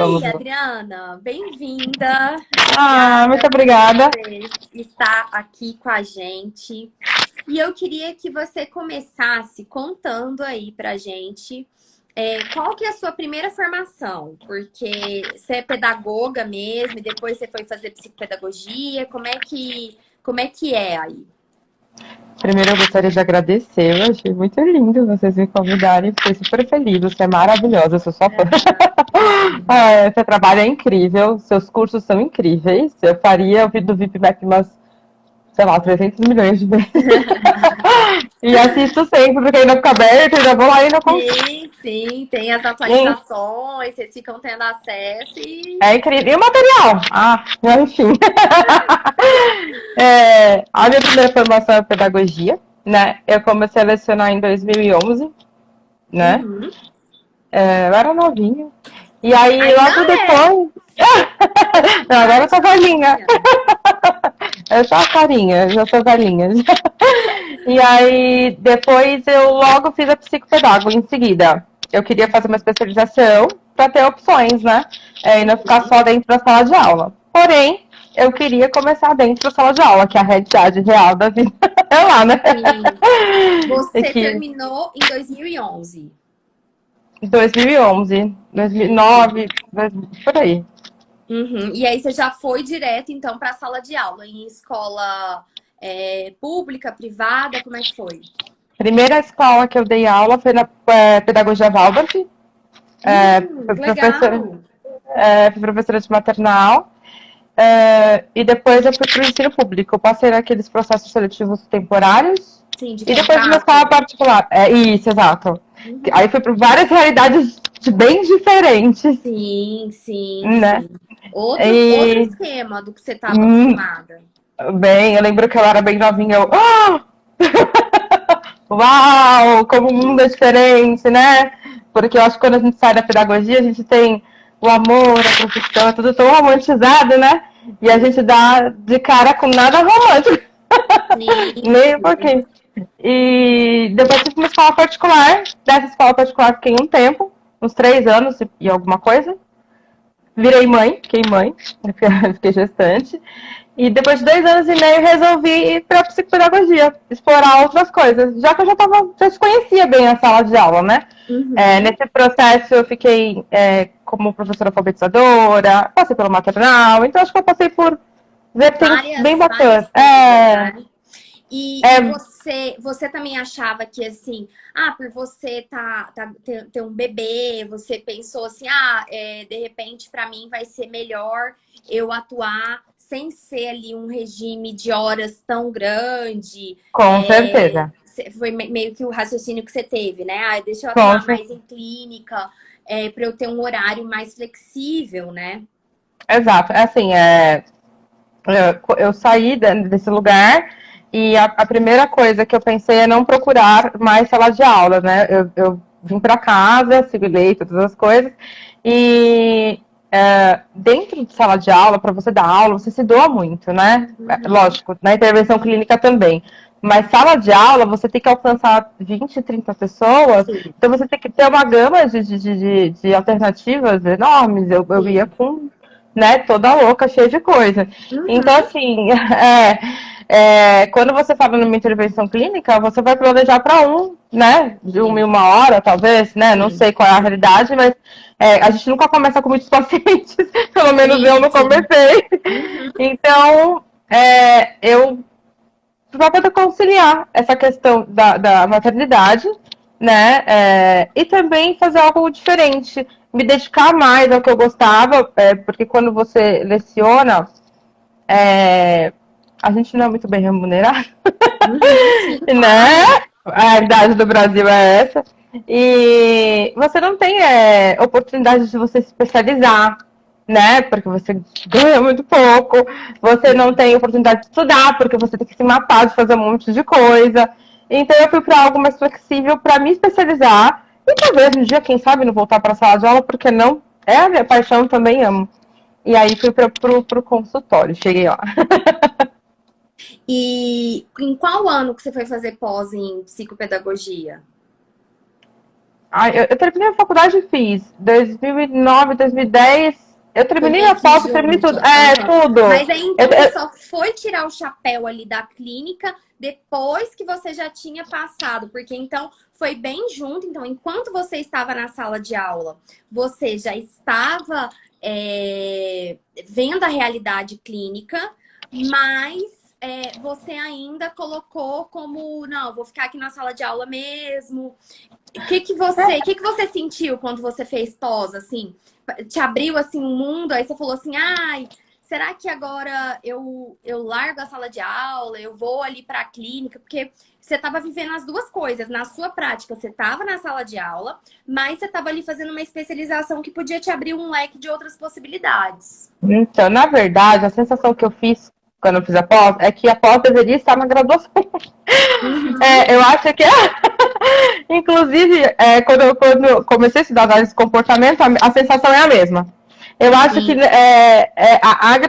Vamos aí, lá. Adriana, bem-vinda. Muito Obrigada obrigada. por você estar aqui com a gente. E eu queria que você começasse contando aí pra gente qual que é a sua primeira formação, porque você é pedagoga mesmo e depois você foi fazer psicopedagogia. Como é que é aí? Primeiro eu gostaria de agradecer, eu achei muito lindo vocês me convidarem, fiquei super feliz, você é maravilhosa, eu sou sua fã. Seu trabalho é incrível, seus cursos são incríveis, eu faria o do VIPMAP umas, sei lá, 300 milhões de vezes. E assisto sempre, porque ainda fica aberto, ainda vou lá e ainda consigo. Sim, sim, tem as atualizações, vocês ficam tendo acesso e É incrível. E o material? Enfim. A minha primeira formação é pedagogia, né? Eu comecei a lecionar em 2011, né? uhum. Eu era novinha. E aí, Ainda logo é. depois... Não, agora eu Idade sou velhinha. novinha. Eu sou a carinha, já sou velhinha. E aí, depois eu logo fiz a psicopedagoga em seguida. Eu queria fazer uma especialização para ter opções, né? E não ficar só dentro da sala de aula. Porém, eu queria começar dentro da sala de aula, que é a realidade real da vida é lá, né? Sim. E Você que terminou em 2011. 2011, 2009, por aí. Uhum. E aí você já foi direto, então, para a sala de aula, em escola pública, privada, como é que foi? Primeira escola que eu dei aula foi na Pedagogia Waldorf. Fui professora, Legal. fui professora de maternal. E depois eu fui para o ensino público. Eu passei naqueles processos seletivos temporários. Sim, de E depois uma escola contrato. particular. Isso, exato. Uhum. Aí fui para várias realidades bem diferentes, Sim, sim, né? sim. Outro E, esquema do que você estava hum, acostumada. bem, eu lembro que eu era bem novinha. Uau, como o mundo é diferente, né? Porque eu acho que quando a gente sai da pedagogia, a gente tem o amor, a profissão, é tudo tão romantizado, né? E a gente dá de cara com nada romântico, Sim, nem um sim. pouquinho. E depois tive uma escola particular, dessa escola particular fiquei um tempo, uns 3 anos e alguma coisa. Virei mãe, fiquei mãe, fiquei gestante. E depois de 2 anos e meio resolvi ir para psicopedagogia, explorar outras coisas, já que eu já conhecia bem a sala de aula, né? Uhum. Nesse processo eu fiquei como professora alfabetizadora, passei pelo maternal, então acho que eu passei por vertentes bem Várias bacanas. coisas, né? E É, você também achava que assim, por você ter um bebê, você pensou assim, de repente para mim vai ser melhor eu atuar sem ser ali um regime de horas tão grande. com certeza. Foi meio que o raciocínio que você teve, né? Deixa eu Com atuar certeza. mais em clínica, para eu ter um horário mais flexível, né? Exato. Eu saí desse lugar e a primeira coisa que eu pensei é não procurar mais sala de aula, né? Eu vim para casa, segui lei, todas as coisas, e dentro de sala de aula, para você dar aula, você se doa muito, né? Uhum. Lógico, na intervenção clínica também. Mas sala de aula, você tem que alcançar 20, 30 pessoas, Sim, então você tem que ter uma gama de alternativas enormes. Eu ia sim. com, né, toda louca, cheia de coisa. Então, Uhum. assim, quando você fala numa intervenção clínica, você vai planejar para né, de uma em Sim, uma hora, talvez, né, não sim, sei qual é a realidade, mas a gente nunca começa com muitos pacientes, pelo menos eu sim, não sim. comecei. Uhum. Então, eu para poder conciliar essa questão da maternidade, né? E também fazer algo diferente, me dedicar mais ao que eu gostava, porque quando você leciona, a gente não é muito bem remunerado, Uhum, sim, claro. né? A realidade do Brasil é essa. E você não tem oportunidade de você se especializar, né? Porque você ganha muito pouco. Você não Sim. tem oportunidade de estudar, porque você tem que se matar de fazer um monte de coisa. Então eu fui para algo mais flexível para me especializar. E talvez um dia, quem sabe, não voltar para a sala de aula, porque não é a minha paixão, também amo. E aí fui para o consultório, cheguei lá. E em qual ano que você foi fazer pós em psicopedagogia? Eu terminei a faculdade e fiz 2009, 2010. Eu Foi terminei meio a que pós, eu terminei junto. tudo. É, Aham. tudo. Mas aí Eu, então você eu- só foi tirar o chapéu ali da clínica depois que você já tinha passado, porque então foi bem junto. Então, enquanto você estava na sala de aula, você já estava vendo a realidade clínica, mas você ainda colocou como, não, vou ficar aqui na sala de aula mesmo. O que que você sentiu quando você fez pós, assim? Te abriu, assim, um mundo, aí você falou assim, ai, será que agora eu largo a sala de aula, eu vou ali para a clínica? Porque você estava vivendo as duas coisas. Na sua prática, você estava na sala de aula, mas você estava ali fazendo uma especialização que podia te abrir um leque de outras possibilidades. então, na verdade, a sensação que eu fiz quando eu fiz a pós é que a pós deveria estar na graduação. Uhum, Eu acho que, inclusive, quando eu comecei a estudar análise de comportamento, a sensação é a mesma. Eu acho que sim.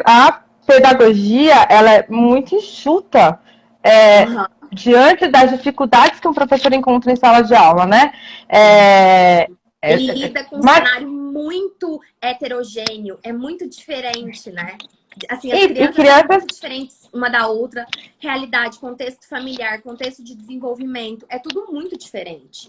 a pedagogia ela é muito enxuta Aham. diante das dificuldades que um professor encontra em sala de aula, né? Sim. É, Ele é, lida com um mas, cenário muito heterogêneo, é muito diferente, né? Assim, as e crianças são crianças. muito diferentes uma da outra, realidade, contexto familiar, contexto de desenvolvimento, é tudo muito diferente.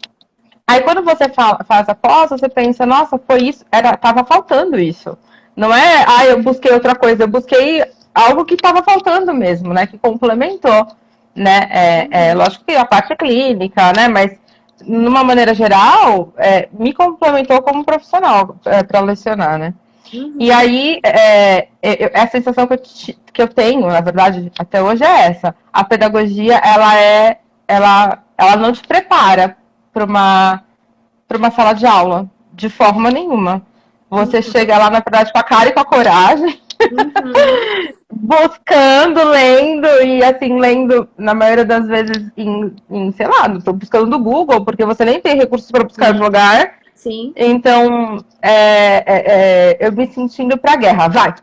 Aí quando você faz a pós, você pensa, nossa, foi isso, tava faltando isso. Não é, eu busquei outra coisa, eu busquei algo que estava faltando mesmo, né? Que complementou, né? Uhum, Lógico que a parte clínica, né? Mas numa maneira geral, me complementou como profissional para lecionar, né? E uhum, aí, a sensação que eu tenho, na verdade, até hoje é essa. A pedagogia, ela não te prepara para uma sala de aula, de forma nenhuma. Você uhum, chega lá, na verdade, com a cara e com a coragem, uhum, buscando, lendo, e assim, lendo, na maioria das vezes, sei lá, tô buscando no Google, porque você nem tem recursos para buscar no sim, lugar. sim. Então, eu me sentindo pra guerra, vai,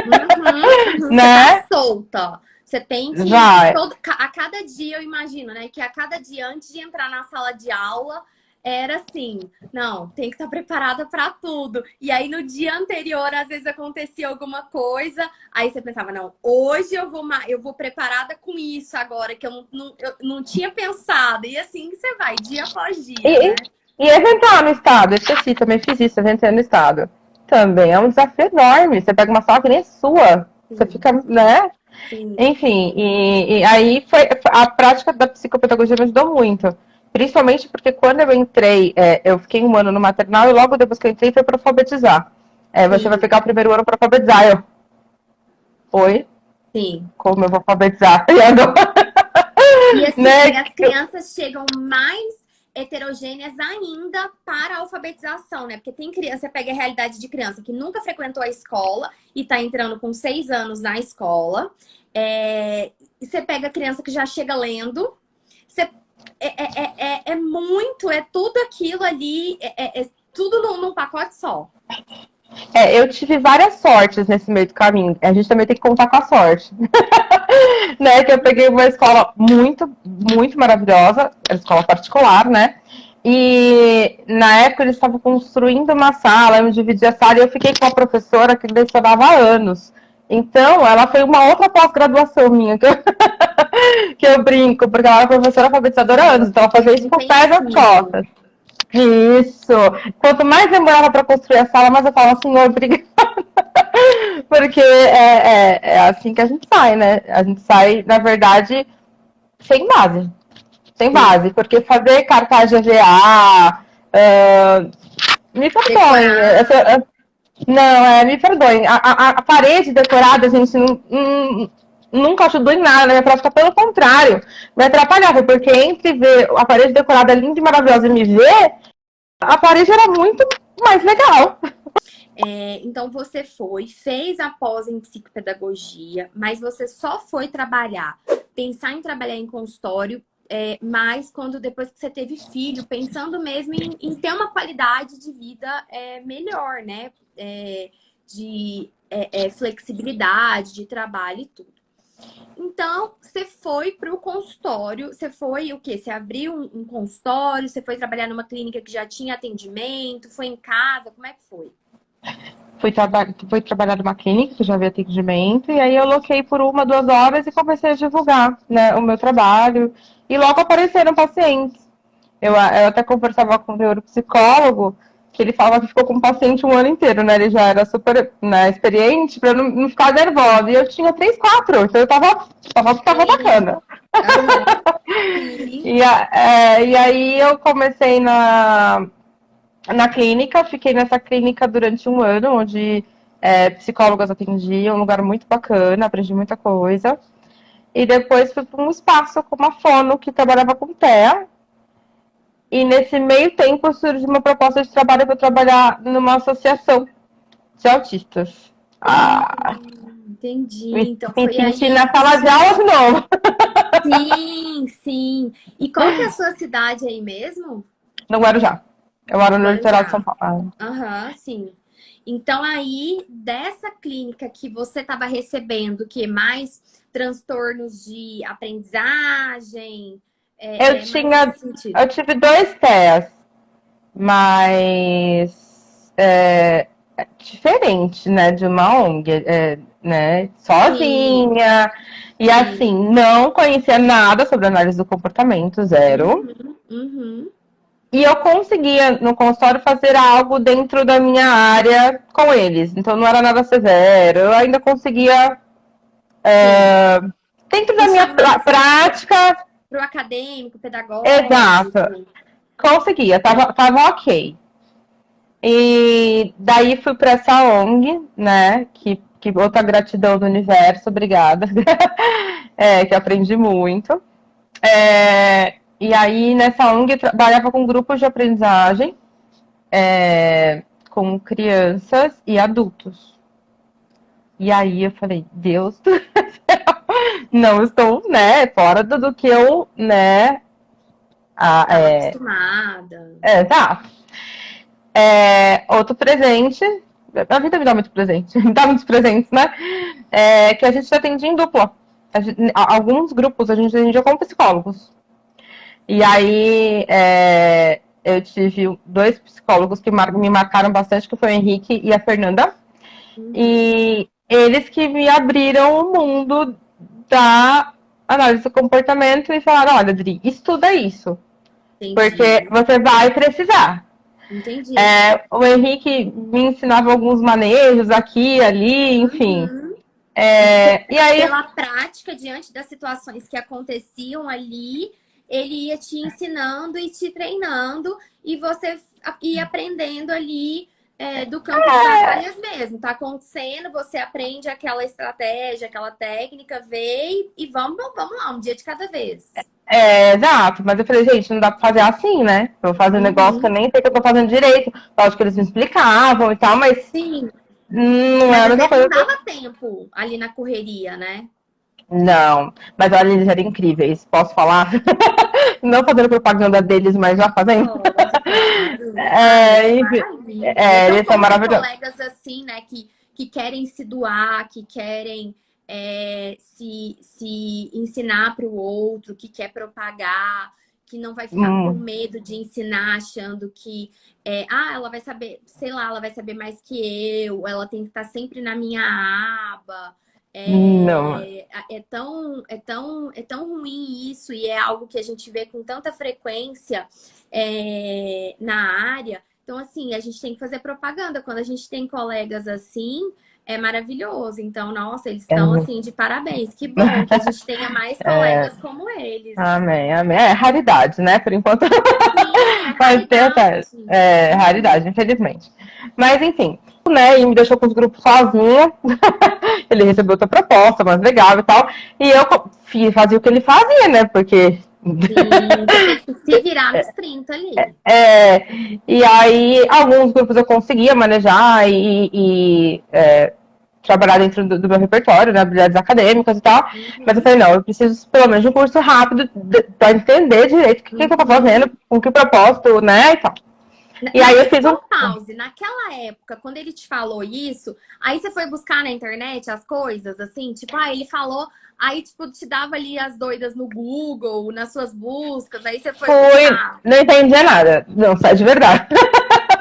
Uhum, uhum. Você tá né? solta. Você tem que. Vai. A cada dia, eu imagino, né? Que a cada dia, antes de entrar na sala de aula, era assim: não, tem que estar preparada para tudo. E aí, no dia anterior, às vezes acontecia alguma coisa, aí você pensava: não, hoje eu vou preparada com isso agora, que eu não tinha pensado. E assim você vai, dia após dia, E, né? e eventuar no estado, eu esqueci, também fiz isso, eventei no estado. Também é um desafio enorme. Você pega uma sala que nem é sua, você Sim, fica, né? sim. Enfim, e aí a prática da psicopedagogia me ajudou muito. Principalmente porque quando eu entrei, eu fiquei um ano no maternal e logo depois que eu entrei foi para alfabetizar. Você vai Sim, pegar o primeiro ano para alfabetizar. Oi? sim. Como eu vou alfabetizar? E agora? E assim, e Né? as crianças chegam mais heterogêneas ainda para a alfabetização, né? Porque tem criança, você pega a realidade de criança que nunca frequentou a escola e está entrando com 6 anos na escola. E você pega a criança que já chega lendo. Você, é tudo aquilo ali, é tudo num pacote só. Eu tive várias sortes nesse meio do caminho. A gente também tem que contar com a sorte. Né? Que eu peguei uma escola muito, muito maravilhosa, era escola particular, né? E na época eles estavam construindo uma sala, eu dividi a sala e eu fiquei com uma professora que lecionava há anos. Então, ela foi uma outra pós-graduação minha, que eu brinco, porque ela era professora alfabetizadora há anos, Nossa, então ela foi fazia isso com o pé nas intensivo. costas. Isso. Quanto mais demorava para construir a sala, mais eu falava, senhor, obrigada. Porque é assim que a gente sai, né? A gente sai, na verdade, sem base. Sem Sim. base. Porque fazer cartaz de EVA, me perdoem. Decorar. Não, me perdoem. A parede decorada, gente, nunca ajudou em nada na minha prática. Pelo contrário, me atrapalhava. Porque entre ver a parede decorada linda e maravilhosa e me ver, a parede era muito mais legal. Então você fez a pós em psicopedagogia, mas você só foi pensar em trabalhar em consultório, mas quando depois que você teve filho, pensando mesmo em ter uma qualidade de vida melhor, né? De flexibilidade, de trabalho e tudo. Então, você foi para o consultório, você foi o quê? Você abriu um consultório, você foi trabalhar numa clínica que já tinha atendimento, foi em casa, como é que foi? Fui trabalhar numa clínica que já havia atendimento, e aí eu loquei por 1, 2 horas e comecei a divulgar, né, o meu trabalho. E logo apareceram pacientes. Eu até conversava com o neuropsicólogo, que ele falava que ficou com o paciente um ano inteiro, né? Ele já era super, né, experiente, para não ficar nervosa. E eu tinha 3, 4, então tava bacana. Aham, sim. E aí eu comecei na clínica, fiquei nessa clínica durante um ano, onde psicólogas atendiam, um lugar muito bacana, aprendi muita coisa. E depois fui para um espaço com uma fono que trabalhava com TEA. E nesse meio tempo surgiu uma proposta de trabalho para trabalhar numa associação de autistas. Ah, Entendi. me, Então me foi senti aí na que sala de aula de novo. sim, sim. E qual que é a sua cidade aí mesmo? No Guarujá. Eu moro no litoral de São Guarujá. Paulo. Aham, sim. Então aí, dessa clínica que você estava recebendo, que mais transtornos de aprendizagem, Eu mais nesse tinha, sentido. eu tive 2 TEAs, mas diferente, né, de uma ONG, né, Sim, sozinha. E sim. assim, não conhecia nada sobre análise do comportamento, zero. Uhum, uhum. E eu conseguia, no consultório, fazer algo dentro da minha área com eles. Então, não era nada severo. Eu ainda conseguia, Sim. dentro da minha Puxar mais prática, pro acadêmico, exato, pedagógico. conseguia, tava ok. E daí fui para essa ONG, né? Que outra gratidão do universo, obrigada. Que aprendi muito. E aí, nessa ONG, eu trabalhava com grupos de aprendizagem, com crianças e adultos. E aí eu falei, Deus do céu, não estou, né, fora do que eu, né, Estava acostumada. tá. Outro presente, a vida me dá muito presente, me dá muitos presentes, né, que a gente atende em dupla. Alguns grupos a gente atendia com psicólogos. E aí eu tive 2 psicólogos que me marcaram bastante, que foi o Henrique e a Fernanda. Uhum, E eles que me abriram o mundo da análise do comportamento e falaram, olha, Adri, estuda isso, porque entendi. você vai precisar. Entendi. O Henrique me ensinava alguns manejos aqui, ali, enfim. Uhum. E aí, Pela prática, diante das situações que aconteciam ali, ele ia te ensinando e te treinando, e você ia aprendendo ali do campo de batalhas mesmo. Tá acontecendo, você aprende aquela estratégia, aquela técnica, vê e vamos lá, um dia de cada vez. exato, mas eu falei, gente, não dá pra fazer assim, né? Eu vou fazer um negócio que eu Uhum. nem sei que eu tô fazendo direito. Lógico que eles me explicavam e tal, mas Sim, não mas era a às mesma vezes não coisa que eu... dava tempo ali na correria, né? Não, mas olha, eles eram incríveis, posso falar? Não fazendo propaganda deles, mas já fazendo. Pode, claro. Ah, isso é Enfim, maravilha. E é tão eles são bom ter maravilhosos. colegas assim, né, que querem se doar, que querem se ensinar para o outro, que quer propagar, que não vai ficar com Hum, medo de ensinar, achando que ela vai saber, sei lá, ela vai saber mais que eu, ela tem que estar sempre na minha aba. não. É tão ruim isso, e é algo que a gente vê com tanta frequência na área. Então, assim, a gente tem que fazer propaganda. Quando a gente tem colegas assim, é maravilhoso. Então, nossa, eles estão assim de parabéns. Que bom que a gente tenha mais colegas como eles. Amém, amém. É raridade, né? Por enquanto. Sim, é Mas tem até. raridade. Raridade, infelizmente. Mas, enfim, né? E me deixou com os grupos sozinha. Ele recebeu outra proposta, mais legal e tal. E eu fazia o que ele fazia, né? Porque. Sim, você teve que se virar nos 30 ali. E aí, alguns grupos eu conseguia manejar e trabalhar dentro do meu repertório, né, habilidades acadêmicas e tal. Mas eu Uhum, falei, não, eu preciso pelo menos de um curso rápido para entender direito o que eu tô uhum, fazendo, com que propósito, né, e tal. E aí eu Mas fiz só um. um pause. Naquela época, quando ele te falou isso, aí você foi buscar na internet as coisas, assim, tipo, ele falou, aí, tipo, te dava ali as doidas no Google, nas suas buscas, aí você foi Fui, buscar. não entendia nada. Não, sai de verdade.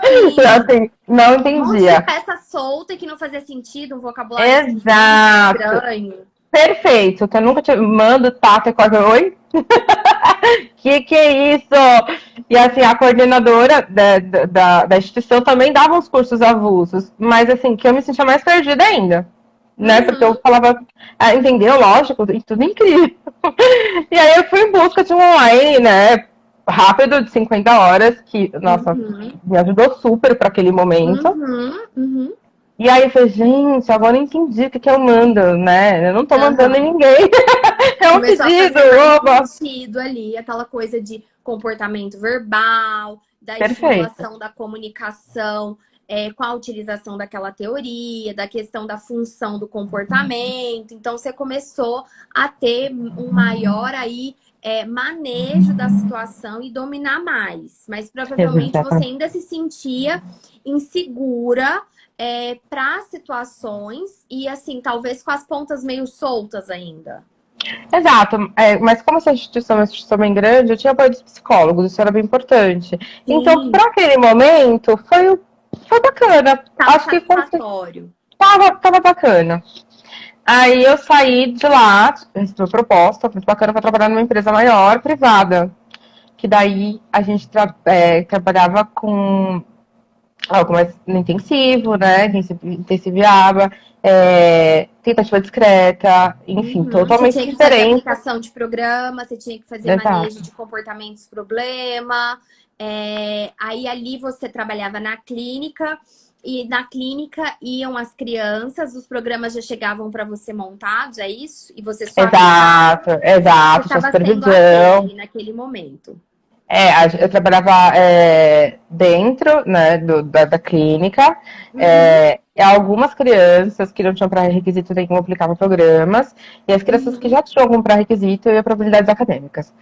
Sim, Assim, não um monte de entendia. peça solta que não fazia sentido, um vocabulário esquisito, Exato. estranho. Perfeito. Que eu nunca tinha. Mando, taca e quase. Oi? Que é isso? E assim, a coordenadora da instituição também dava uns cursos avulsos, mas assim, que eu me sentia mais perdida ainda, né? Porque eu Uhum, falava, entendeu? Lógico, e tudo incrível. E aí eu fui em busca de um online, né? Rápido, de 50 horas, que, nossa, uhum, me ajudou super para aquele momento. uhum, uhum. E aí eu falei, gente, agora eu entendi o que eu mando, né? Eu não tô mandando em Aham. ninguém. É um Começou a pedido, fazer mais oba! sentido ali, aquela coisa de comportamento verbal, da Perfeito. estimulação da comunicação, com a utilização daquela teoria, da questão da função do comportamento. Então, você começou a ter um maior aí manejo da situação e dominar mais. Mas provavelmente você Exatamente. ainda se sentia insegura para situações e assim, talvez com as pontas meio soltas ainda. Exato, mas como essa instituição é uma instituição bem grande, eu tinha apoio dos psicólogos, isso era bem importante. Então, Sim, para aquele momento, foi bacana. estava Acho que satisfatório. tava bacana. Aí eu saí de lá, recebi uma proposta muito bacana para trabalhar numa empresa maior, privada. Que daí a gente trabalhava com algo mais intensivo, né? Intensiviava, tentativa discreta, enfim, Uhum. Você totalmente tinha que fazer diferente. aplicação de programa, você tinha que fazer manejo Exato. de comportamentos problema. Aí ali você trabalhava na clínica e na clínica iam as crianças, os programas já chegavam para você montados, é isso? E você só aplicava. Exato, Você exato, tinha estava sendo AT supervisão. ali naquele momento. Eu trabalhava dentro, né, da clínica. Uhum, Algumas crianças que não tinham pré-requisito nenhum aplicavam programas, e as crianças que uhum, já tinham algum pré-requisito eu ia para habilidades acadêmicas.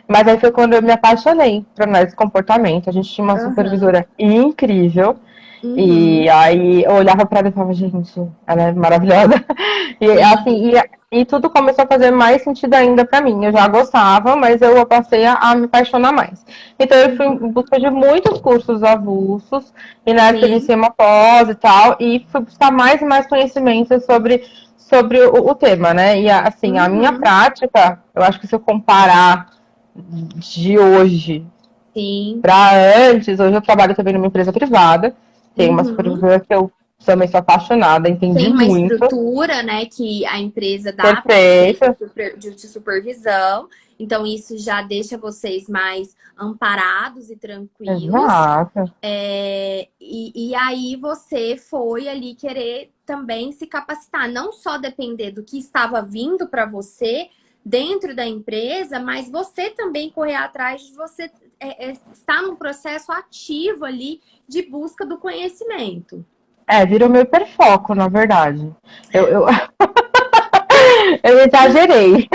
Mas aí foi quando eu me apaixonei por análise de comportamento. A gente tinha uma aham, supervisora incrível, e uhum, aí eu olhava para ela e falava, gente, ela é maravilhosa. E sim, assim, e tudo começou a fazer mais sentido ainda para mim. Eu já gostava, mas eu passei a me apaixonar mais. Então eu fui em uhum, busca de muitos cursos avulsos, e na época eu sim, iniciei uma pós e tal, e fui buscar mais e mais conhecimento sobre o tema, né? E assim, a minha uhum, prática, eu acho que se eu comparar de hoje sim, para antes, hoje eu trabalho também numa empresa privada, tem uma uhum. supervisora que eu também sou apaixonada, entendi Tem uma muito. estrutura, né, que a empresa dá para vocês Perfeito. de supervisão. Então, isso já deixa vocês mais amparados e tranquilos. Exato. E aí você foi ali querer também se capacitar, não só depender do que estava vindo para você dentro da empresa, mas você também correr atrás de você estar num processo ativo ali de busca do conhecimento. Virou meu hiperfoco, na verdade. Eu eu exagerei.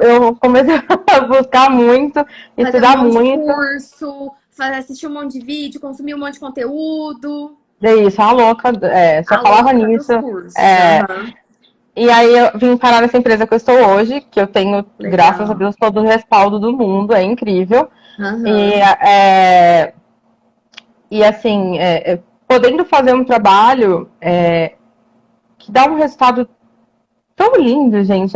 Eu comecei a buscar muito, Fazer um estudar monte de muito. curso, assistir um monte de vídeo, consumir um monte de conteúdo. É isso, a louca, só A falava louca nisso. dos cursos. É, Aham. e aí eu vim parar nessa empresa que eu estou hoje, que eu tenho, graças a Legal. Deus, todo o respaldo do mundo, é incrível. E, Aham. assim, podendo fazer um trabalho que dá um resultado tão lindo, gente.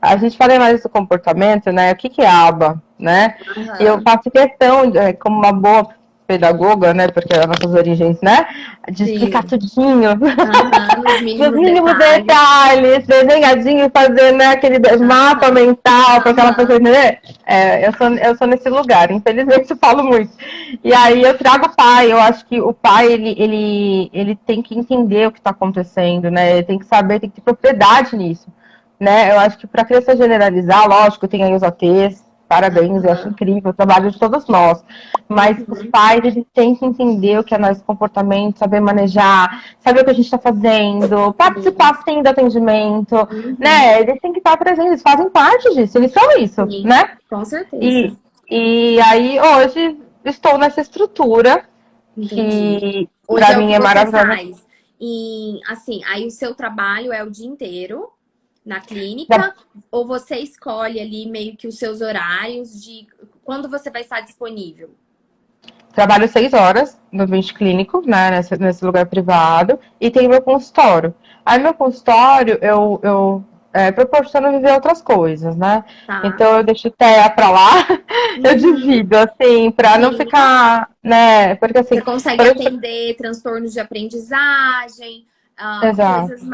A gente fala mais do comportamento, né? O que é aba, né? E eu Aham. faço questão, como uma boa pedagoga, né? Porque as nossas origens, né? De explicar Sim. tudinho. Aham. Nos Nos mínimos mínimos detalhes. detalhes, desenhadinho, fazer né, aquele mapa Aham. mental para aquela pessoa Aham. entender. Eu sou nesse lugar, infelizmente eu falo muito. E aí eu trago o pai, eu acho que o pai, ele tem que entender o que está acontecendo, né? Ele tem que saber, tem que ter propriedade nisso. Né? Eu acho que para a criança generalizar, lógico, tem aí os ATs, parabéns, eu acho Aham. incrível o trabalho de todos nós. Mas os Uhum. pais, eles têm que entender o que é nosso comportamento, saber manejar, saber o que a gente está fazendo, Sim. participar sim do atendimento, Uhum. né? Eles têm que estar presentes, eles fazem parte disso, eles são isso, Sim. né? Com certeza. E aí, hoje, estou nessa estrutura, Entendi. que Hoje pra é o mim que é você maravilhosa. faz. E assim, aí o seu trabalho é o dia inteiro na clínica, ou você escolhe ali meio que os seus horários de quando você vai estar disponível? Trabalho 6 horas no ambiente clínico, né, nesse lugar privado, e tem meu consultório. Aí, meu consultório, eu proporciono viver outras coisas, né? Tá? Então, eu deixo terra pra lá, eu Uhum, divido, assim, pra não sim. ficar, né? Porque, Você assim, consegue por exemplo, atender transtornos de aprendizagem, coisas exato.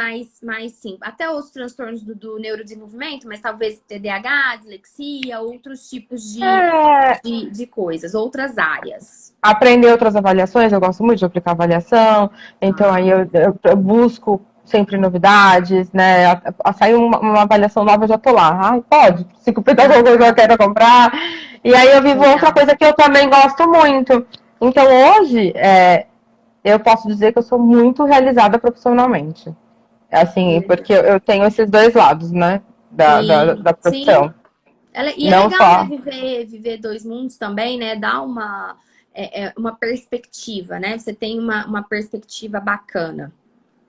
mais simples. Até os transtornos do neurodesenvolvimento, mas talvez TDAH, dislexia, outros tipos É, de coisas, outras áreas. aprender outras avaliações, eu gosto muito de aplicar avaliação, então Tá? aí eu busco sempre novidades, né? Sai uma avaliação nova, eu já tô lá. Ai, pode, se pegar alguma coisa que eu Aham, quero comprar. E aí eu vivo outra legal. coisa que eu também gosto muito. Então hoje, eu posso dizer que eu sou muito realizada profissionalmente. Que Assim, legal. porque eu tenho esses dois lados, né? Da Sim, sim. profissão. E é Não legal, né, só. viver dois mundos também, né? Dar uma perspectiva, né? Você tem uma perspectiva bacana.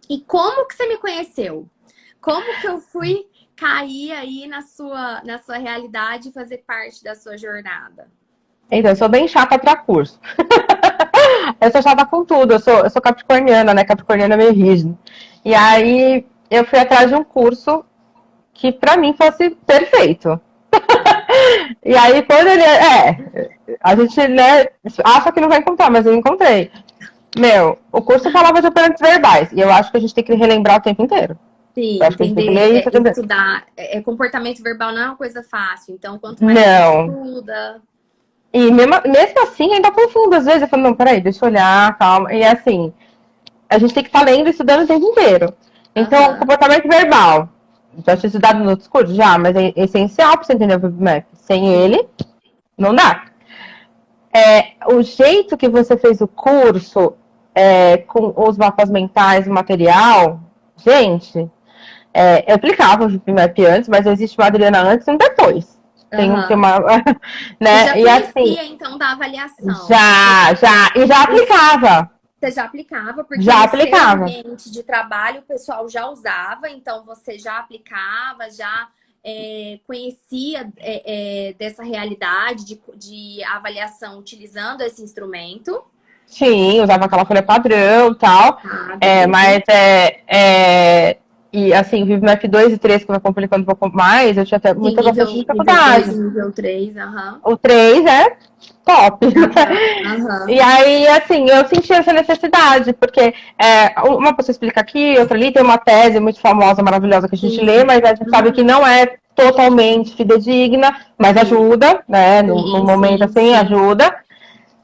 E como que você me conheceu? Como que eu fui cair aí na sua realidade e fazer parte da sua jornada? Então, eu sou bem chata para curso. Eu sou chata com tudo, eu sou capricorniana, né? Capricorniana é meio rígido. E aí eu fui atrás de um curso que pra mim fosse perfeito. Tá. E aí quando a gente, né, acha que não vai encontrar, mas eu encontrei. Meu, o curso falava de operantes verbais, e eu acho que a gente tem que relembrar o tempo inteiro. Eu Sim, acho que a gente tem que entender, ler isso o tempo inteiro. estudar. Comportamento verbal não é uma coisa fácil. Então, quanto mais a gente Não. estuda. E mesmo assim, ainda confundo. Às vezes eu falo, não, peraí, deixa eu olhar, calma. E assim, a gente tem que estar lendo e estudando o tempo inteiro. Então, Aham. comportamento verbal. Já tinha estudado nos outros cursos? Já, mas é essencial para você entender o VibMap. Sem Sim. ele, não dá. O jeito que você fez o curso, com os mapas mentais, o material, gente, eu aplicava o VibMap antes, mas existe uma Adriana antes e um depois. Tem Aham. uma, Você já né? E assim, conhecia, então, da avaliação. já, e já aplicava. Você já aplicava, porque Já no seu aplicava. ambiente de trabalho o pessoal já usava, então você já aplicava, já conhecia dessa realidade de avaliação utilizando esse instrumento. Sim, usava aquela folha padrão e tal. Ah, É, beleza. mas e assim, o ViveMap 2 e 3 que vai complicando um pouco mais, eu tinha até Sim, muita bastante nível 2 e dificuldade. nível 3, aham. O 3 é top. Aham, E aham. aí, assim, eu senti essa necessidade, porque uma pessoa explica aqui, outra ali, tem uma tese muito famosa, maravilhosa que a gente lê, Sim. mas a gente sabe que Uhum. não é totalmente fidedigna, mas Sim, ajuda, né? No sim, momento sim, assim, sim. ajuda.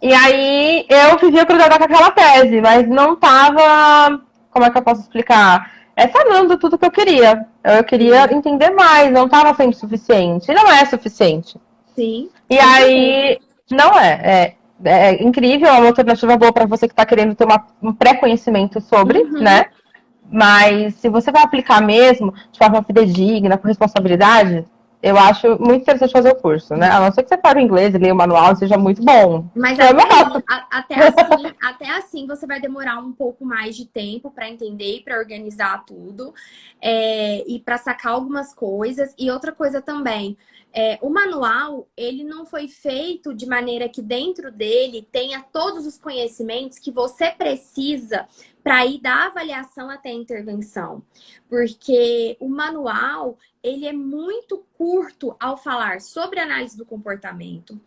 E aí eu vivia grudada com aquela tese, mas não tava. Como é que eu posso explicar? Falando tudo que eu queria. Eu queria Sim, entender mais, não estava sendo suficiente. E não é suficiente. sim, E com certeza. aí, não é incrível, é uma alternativa boa para você que está querendo ter um pré-conhecimento sobre, Uhum. né? Mas se você vai aplicar mesmo, de forma fidedigna, com responsabilidade, eu acho muito interessante fazer o curso, né? A não ser que você fale inglês e leia o manual, seja muito bom. Mas Foi o até meu aí, caso. até assim você vai demorar um pouco mais de tempo para entender e para organizar tudo, e para sacar algumas coisas. E outra coisa também, o manual ele não foi feito de maneira que dentro dele tenha todos os conhecimentos que você precisa para ir da avaliação até a intervenção, porque o manual ele é muito curto ao falar sobre análise do comportamento.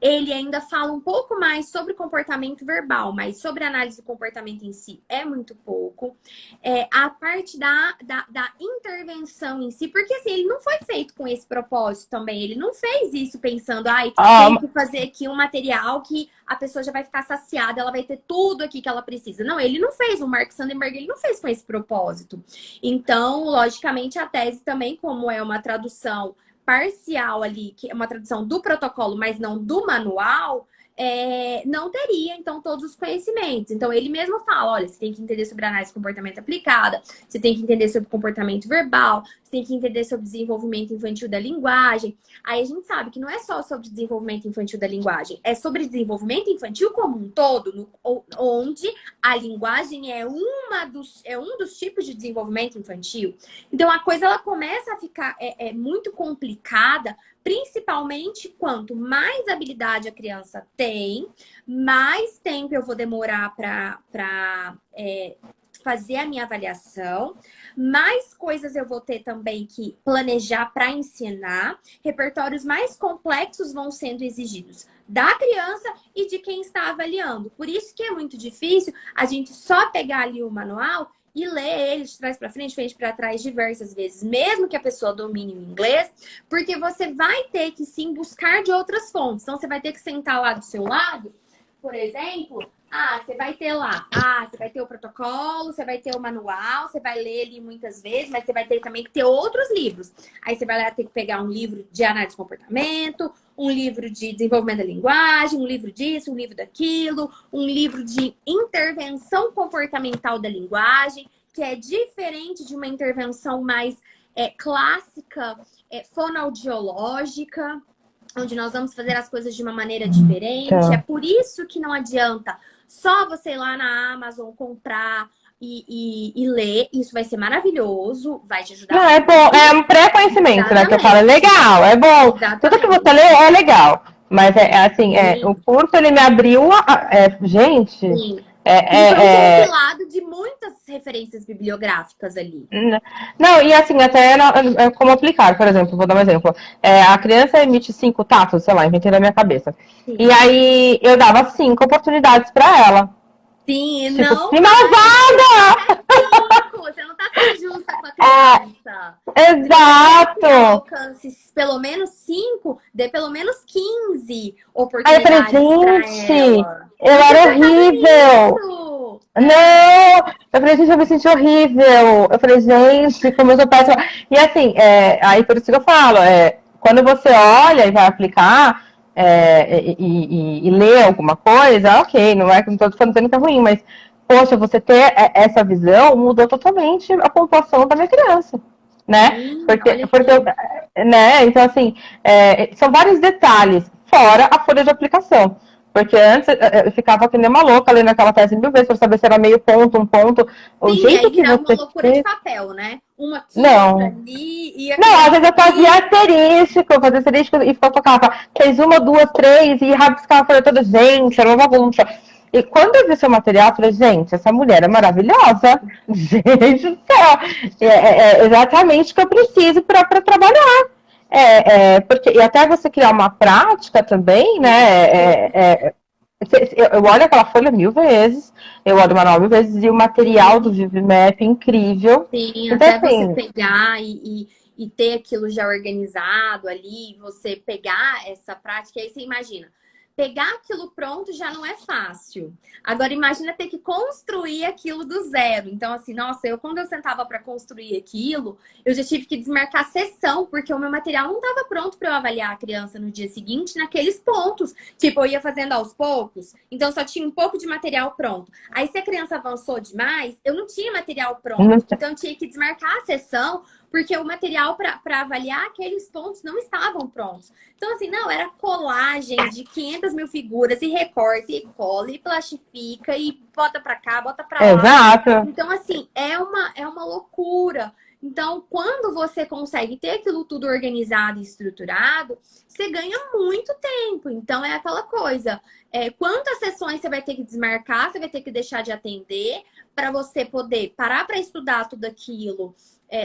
Ele ainda fala um pouco mais sobre comportamento verbal, mas sobre análise do comportamento em si é muito pouco. A parte da intervenção em si, porque assim, ele não foi feito com esse propósito também. Ele não fez isso pensando, ai, tenho Ah, que fazer aqui um material que a pessoa já vai ficar saciada, ela vai ter tudo aqui que ela precisa. Não, ele não fez. O Mark Sandberg, ele não fez com esse propósito. Então, logicamente, a tese também, como é uma tradução parcial ali, que é uma tradução do protocolo, mas não do manual, não teria, então, todos os conhecimentos. Então, ele mesmo fala, olha, você tem que entender sobre análise de comportamento aplicada, você tem que entender sobre comportamento verbal, você tem que entender sobre desenvolvimento infantil da linguagem. Aí a gente sabe que não é só sobre desenvolvimento infantil da linguagem, é sobre desenvolvimento infantil como um todo, onde a linguagem é um dos tipos de desenvolvimento infantil. Então, a coisa ela começa a ficar muito complicada, principalmente quanto mais habilidade a criança tem, mais tempo eu vou demorar para fazer a minha avaliação, mais coisas eu vou ter também que planejar para ensinar, repertórios mais complexos vão sendo exigidos da criança e de quem está avaliando. Por isso que é muito difícil a gente só pegar ali o manual e ler ele de trás para frente para trás diversas vezes, mesmo que a pessoa domine o inglês, porque você vai ter que sim buscar de outras fontes. Então, você vai ter que sentar lá do seu lado, por exemplo, você vai ter lá, você vai ter o protocolo, você vai ter o manual, você vai ler ele muitas vezes, mas você vai ter também que ter outros livros. Aí você vai lá ter que pegar um livro de análise de comportamento, um livro de desenvolvimento da linguagem, um livro disso, um livro daquilo, um livro de intervenção comportamental da linguagem, que é diferente de uma intervenção mais clássica, fonoaudiológica, onde nós vamos fazer as coisas de uma maneira diferente. É por isso que não adianta só você ir lá na Amazon comprar e ler. Isso vai ser maravilhoso, vai te ajudar. Não, é bom, é um pré-conhecimento, né? Que eu falo, é legal, é bom. Exatamente. Tudo que você lê é legal. Mas assim, o curso ele me abriu gente. Sim. E foi um compilado de muitas referências bibliográficas ali. Não, e assim, até como aplicar, por exemplo, vou dar um exemplo. A criança emite 5 tatos, sei lá, inventei na minha cabeça. Sim. E aí eu dava 5 oportunidades pra ela. Sim, tipo, não. Primavada! Você não tá sendo justa com a criança. Exato! Se alcance pelo menos 5, dê pelo menos 15 oportunidades. Aí eu falei, gente, eu era era horrível. Não! Eu falei, gente, eu me senti horrível. Eu falei, gente, como eu sou péssima. E assim, aí por isso que eu falo, quando você olha e vai aplicar e lê alguma coisa, ok, não estou falando que é ruim, mas, poxa, você ter essa visão mudou totalmente a pontuação da minha criança. Né? Né? Então, assim, são vários detalhes, fora a folha de aplicação. Porque antes eu ficava que nem uma louca lendo aquela tese 1000 vezes para saber se era meio ponto, um ponto. O jeito que você uma loucura de papel, né? Uma aqui, outra ali. Não, às vezes eu fazia asterístico e colocava 3, 1, 2, 3 e rabiscava a folha toda. Gente, era uma bagunça. E quando eu vi seu material, eu falei, gente, essa mulher é maravilhosa. Gente do céu. É exatamente o que eu preciso para trabalhar. Porque, e até você criar uma prática também, né? Eu olho aquela folha 1000 vezes, eu olho o manual 1000 vezes, e o material do ViveMap é incrível. Sim, então, até assim, você pegar e ter aquilo já organizado ali, você pegar essa prática, aí você imagina. Pegar aquilo pronto já não é fácil. Agora, imagina ter que construir aquilo do zero. Então, assim, nossa, quando eu sentava para construir aquilo, eu já tive que desmarcar sessão, porque o meu material não estava pronto para eu avaliar a criança no dia seguinte naqueles pontos. Tipo, eu ia fazendo aos poucos, então só tinha um pouco de material pronto. Aí, se a criança avançou demais, eu não tinha material pronto. Então, eu tinha que desmarcar a sessão, porque o material para avaliar aqueles pontos não estavam prontos. Então, assim, não, era colagem de 500 mil figuras, e recorta, e cola, e plastifica, e bota para cá, bota para lá. Exato. Então, assim, é uma loucura. Então, quando você consegue ter aquilo tudo organizado e estruturado, você ganha muito tempo. Então, é aquela coisa. Quantas sessões você vai ter que desmarcar, você vai ter que deixar de atender para você poder parar para estudar tudo aquilo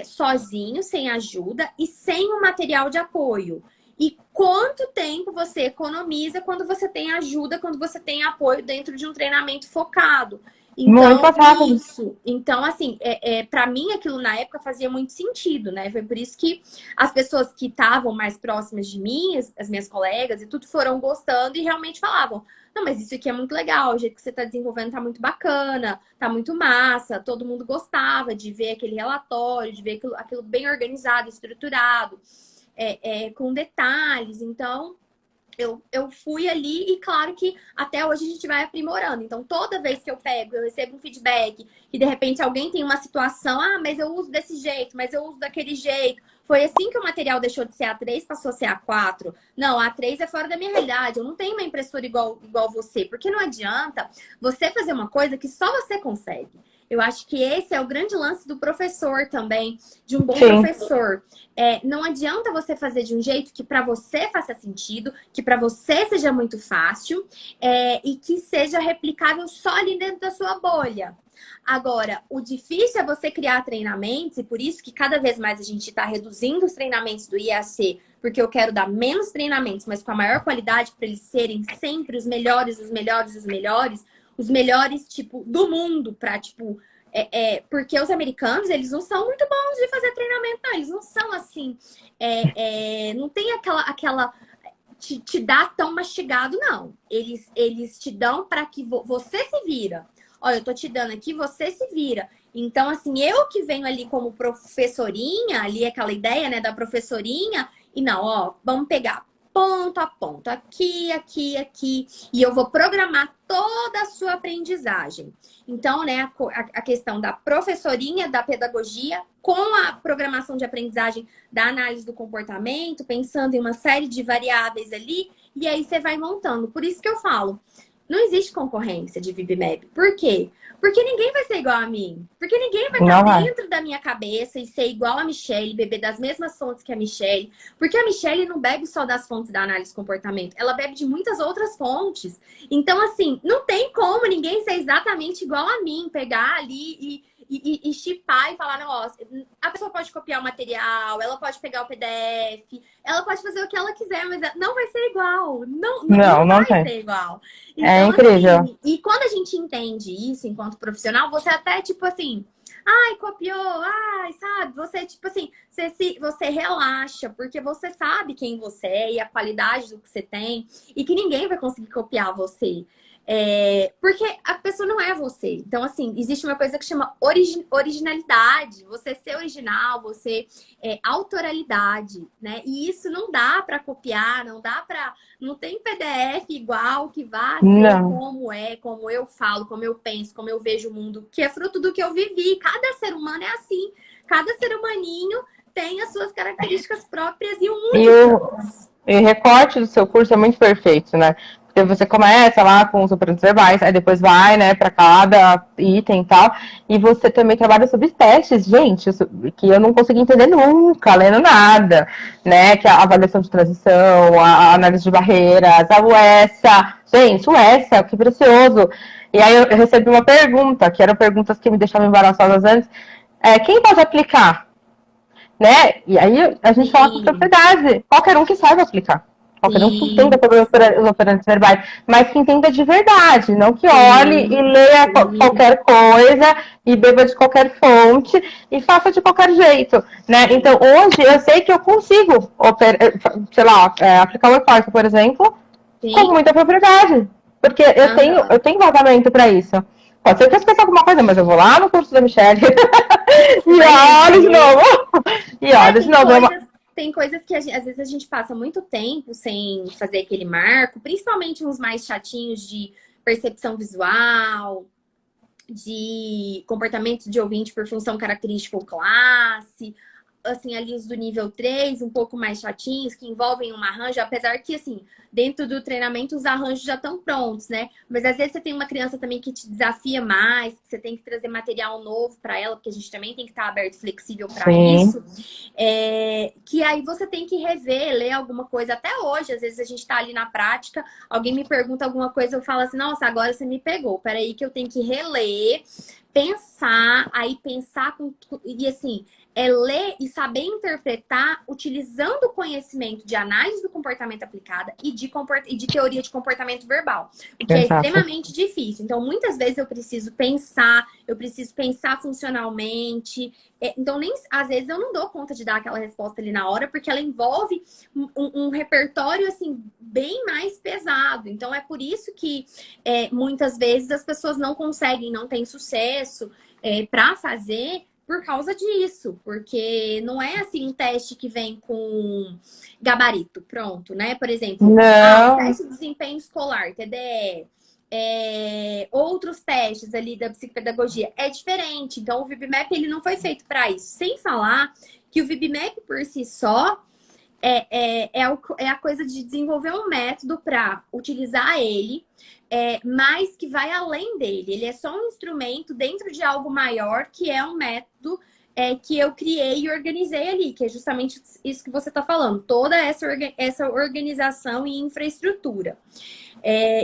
sozinho, sem ajuda e sem o material de apoio. E quanto tempo você economiza quando você tem ajuda, quando você tem apoio dentro de um treinamento focado. Então, isso. Então, assim, para mim aquilo na época fazia muito sentido, né? Foi por isso que as pessoas que estavam mais próximas de mim, as minhas colegas e tudo, foram gostando e realmente falavam: não, mas isso aqui é muito legal, o jeito que você está desenvolvendo tá muito bacana, tá muito massa. Todo mundo gostava de ver aquele relatório, de ver aquilo bem organizado, estruturado, com detalhes. Então, eu fui ali e claro que até hoje a gente vai aprimorando. Então, toda vez que eu pego, eu recebo um feedback e de repente alguém tem uma situação, ah, mas eu uso desse jeito, mas eu uso daquele jeito. Foi assim que o material deixou de ser A3, passou a ser A4. Não, A3 é fora da minha realidade. Eu não tenho uma impressora igual você. Porque não adianta você fazer uma coisa que só você consegue. Eu acho que esse é o grande lance do professor também, de um bom Sim. professor. Não adianta você fazer de um jeito que para você faça sentido, que para você seja muito fácil e que seja replicável só ali dentro da sua bolha. Agora, o difícil é você criar treinamentos, e por isso que cada vez mais a gente está reduzindo os treinamentos do IAC, porque eu quero dar menos treinamentos, mas com a maior qualidade para eles serem sempre os melhores, os melhores, os melhores, os melhores, tipo, do mundo, para, tipo... porque os americanos, eles não são muito bons de fazer treinamento, não. Eles não são assim... não tem aquela te dá tão mastigado, não. Eles te dão para que você se vira. Olha, eu tô te dando aqui, você se vira. Então, assim, eu que venho ali como professorinha, ali aquela ideia, né, da professorinha, e não, ó, vamos pegar ponto a ponto, aqui, aqui, aqui, e eu vou programar toda a sua aprendizagem. Então, né, a questão da professorinha, da pedagogia, com a programação de aprendizagem da análise do comportamento, pensando em uma série de variáveis ali, e aí você vai montando. Por isso que eu falo, não existe concorrência de VibMap. Por quê? Porque ninguém vai ser igual a mim. Porque ninguém vai estar Não vai. dentro da minha cabeça e ser igual a Michelle, beber das mesmas fontes que a Michelle. Porque a Michelle não bebe só das fontes da análise de comportamento. Ela bebe de muitas outras fontes. Então, assim, não tem como ninguém ser exatamente igual a mim. Pegar ali e chipar e falar, nossa, a pessoa pode copiar o material, ela pode pegar o PDF, ela pode fazer o que ela quiser, mas não vai ser igual. Não Não vai tem. ser igual. É Então, incrível. assim, e quando a gente entende isso enquanto profissional, você até, tipo assim, ai, copiou, ai, sabe? Você, tipo assim, você relaxa, porque você sabe quem você é e a qualidade do que você tem, e que ninguém vai conseguir copiar você. Porque a pessoa não é você. Então, assim, existe uma coisa que chama originalidade. Você ser original, você autoralidade, né? E isso não dá para copiar, não dá para... Não tem PDF igual que vá ser Não. como eu falo, como eu penso, como eu vejo o mundo, que é fruto do que eu vivi. Cada ser humano é assim. Cada ser humaninho tem as suas características próprias e E únicas. o recorte do seu curso é muito perfeito, né? Porque você começa lá com os operantes verbais, aí depois vai, né, para cada item e tal, e você também trabalha sobre testes, gente, que eu não consegui entender nunca, lendo nada, né? Que é a avaliação de transição, a análise de barreiras, a UESA. Gente, UESA, que precioso. E aí eu recebi uma pergunta, que eram perguntas que me deixavam embaraçosas antes. Quem pode aplicar? Né? E aí a gente fala com Sim, propriedade. Qualquer um que saiba aplicar. Qualquer um que entenda sim, sobre os operantes verbais, mas que entenda de verdade, não que olhe e sim, leia sim. qualquer coisa e beba de qualquer fonte e faça de qualquer jeito, né? Então, hoje eu sei que eu consigo, sei lá, aplicar o e por exemplo, com Sim. muita propriedade, porque Aham. eu tenho vazamento para isso. Pode ser que eu esqueça alguma coisa, mas eu vou lá no curso da Michelle Você e vai olho de rever. novo. E olha de novo. Tem coisas que às vezes a gente passa muito tempo sem fazer aquele marco, principalmente uns mais chatinhos de percepção visual, de comportamento de ouvinte por função característica ou classe, assim, ali os do nível 3 um pouco mais chatinhos, que envolvem um arranjo, apesar que, assim, dentro do treinamento os arranjos já estão prontos, né? Mas às vezes você tem uma criança também que te desafia mais, que você tem que trazer material novo para ela, porque a gente também tem que estar aberto e flexível para Sim, isso. Que aí você tem que rever, ler alguma coisa. Até hoje, às vezes a gente está ali na prática, alguém me pergunta alguma coisa, eu falo assim, nossa, agora você me pegou. Peraí que eu tenho que reler, pensar, aí pensar com... E assim, ler e saber interpretar utilizando o conhecimento de análise do comportamento aplicada e de teoria de comportamento verbal, o que é exato. extremamente difícil. Então, muitas vezes eu preciso pensar funcionalmente. Então, nem às vezes eu não dou conta de dar aquela resposta ali na hora, porque ela envolve um repertório assim bem mais pesado. Então, é por isso que muitas vezes as pessoas não conseguem, não têm sucesso para fazer por causa disso, porque não é assim um teste que vem com gabarito pronto, né? Por exemplo, o Não. teste de desempenho escolar, TDE, outros testes ali da psicopedagogia é diferente. Então, o VibMap ele não foi feito para isso. Sem falar que o VibMap por si só é a coisa de desenvolver um método para utilizar ele, mas que vai além dele. Ele é só um instrumento dentro de algo maior, que é um método que eu criei e organizei ali, que é justamente isso que você está falando, toda essa organização e infraestrutura.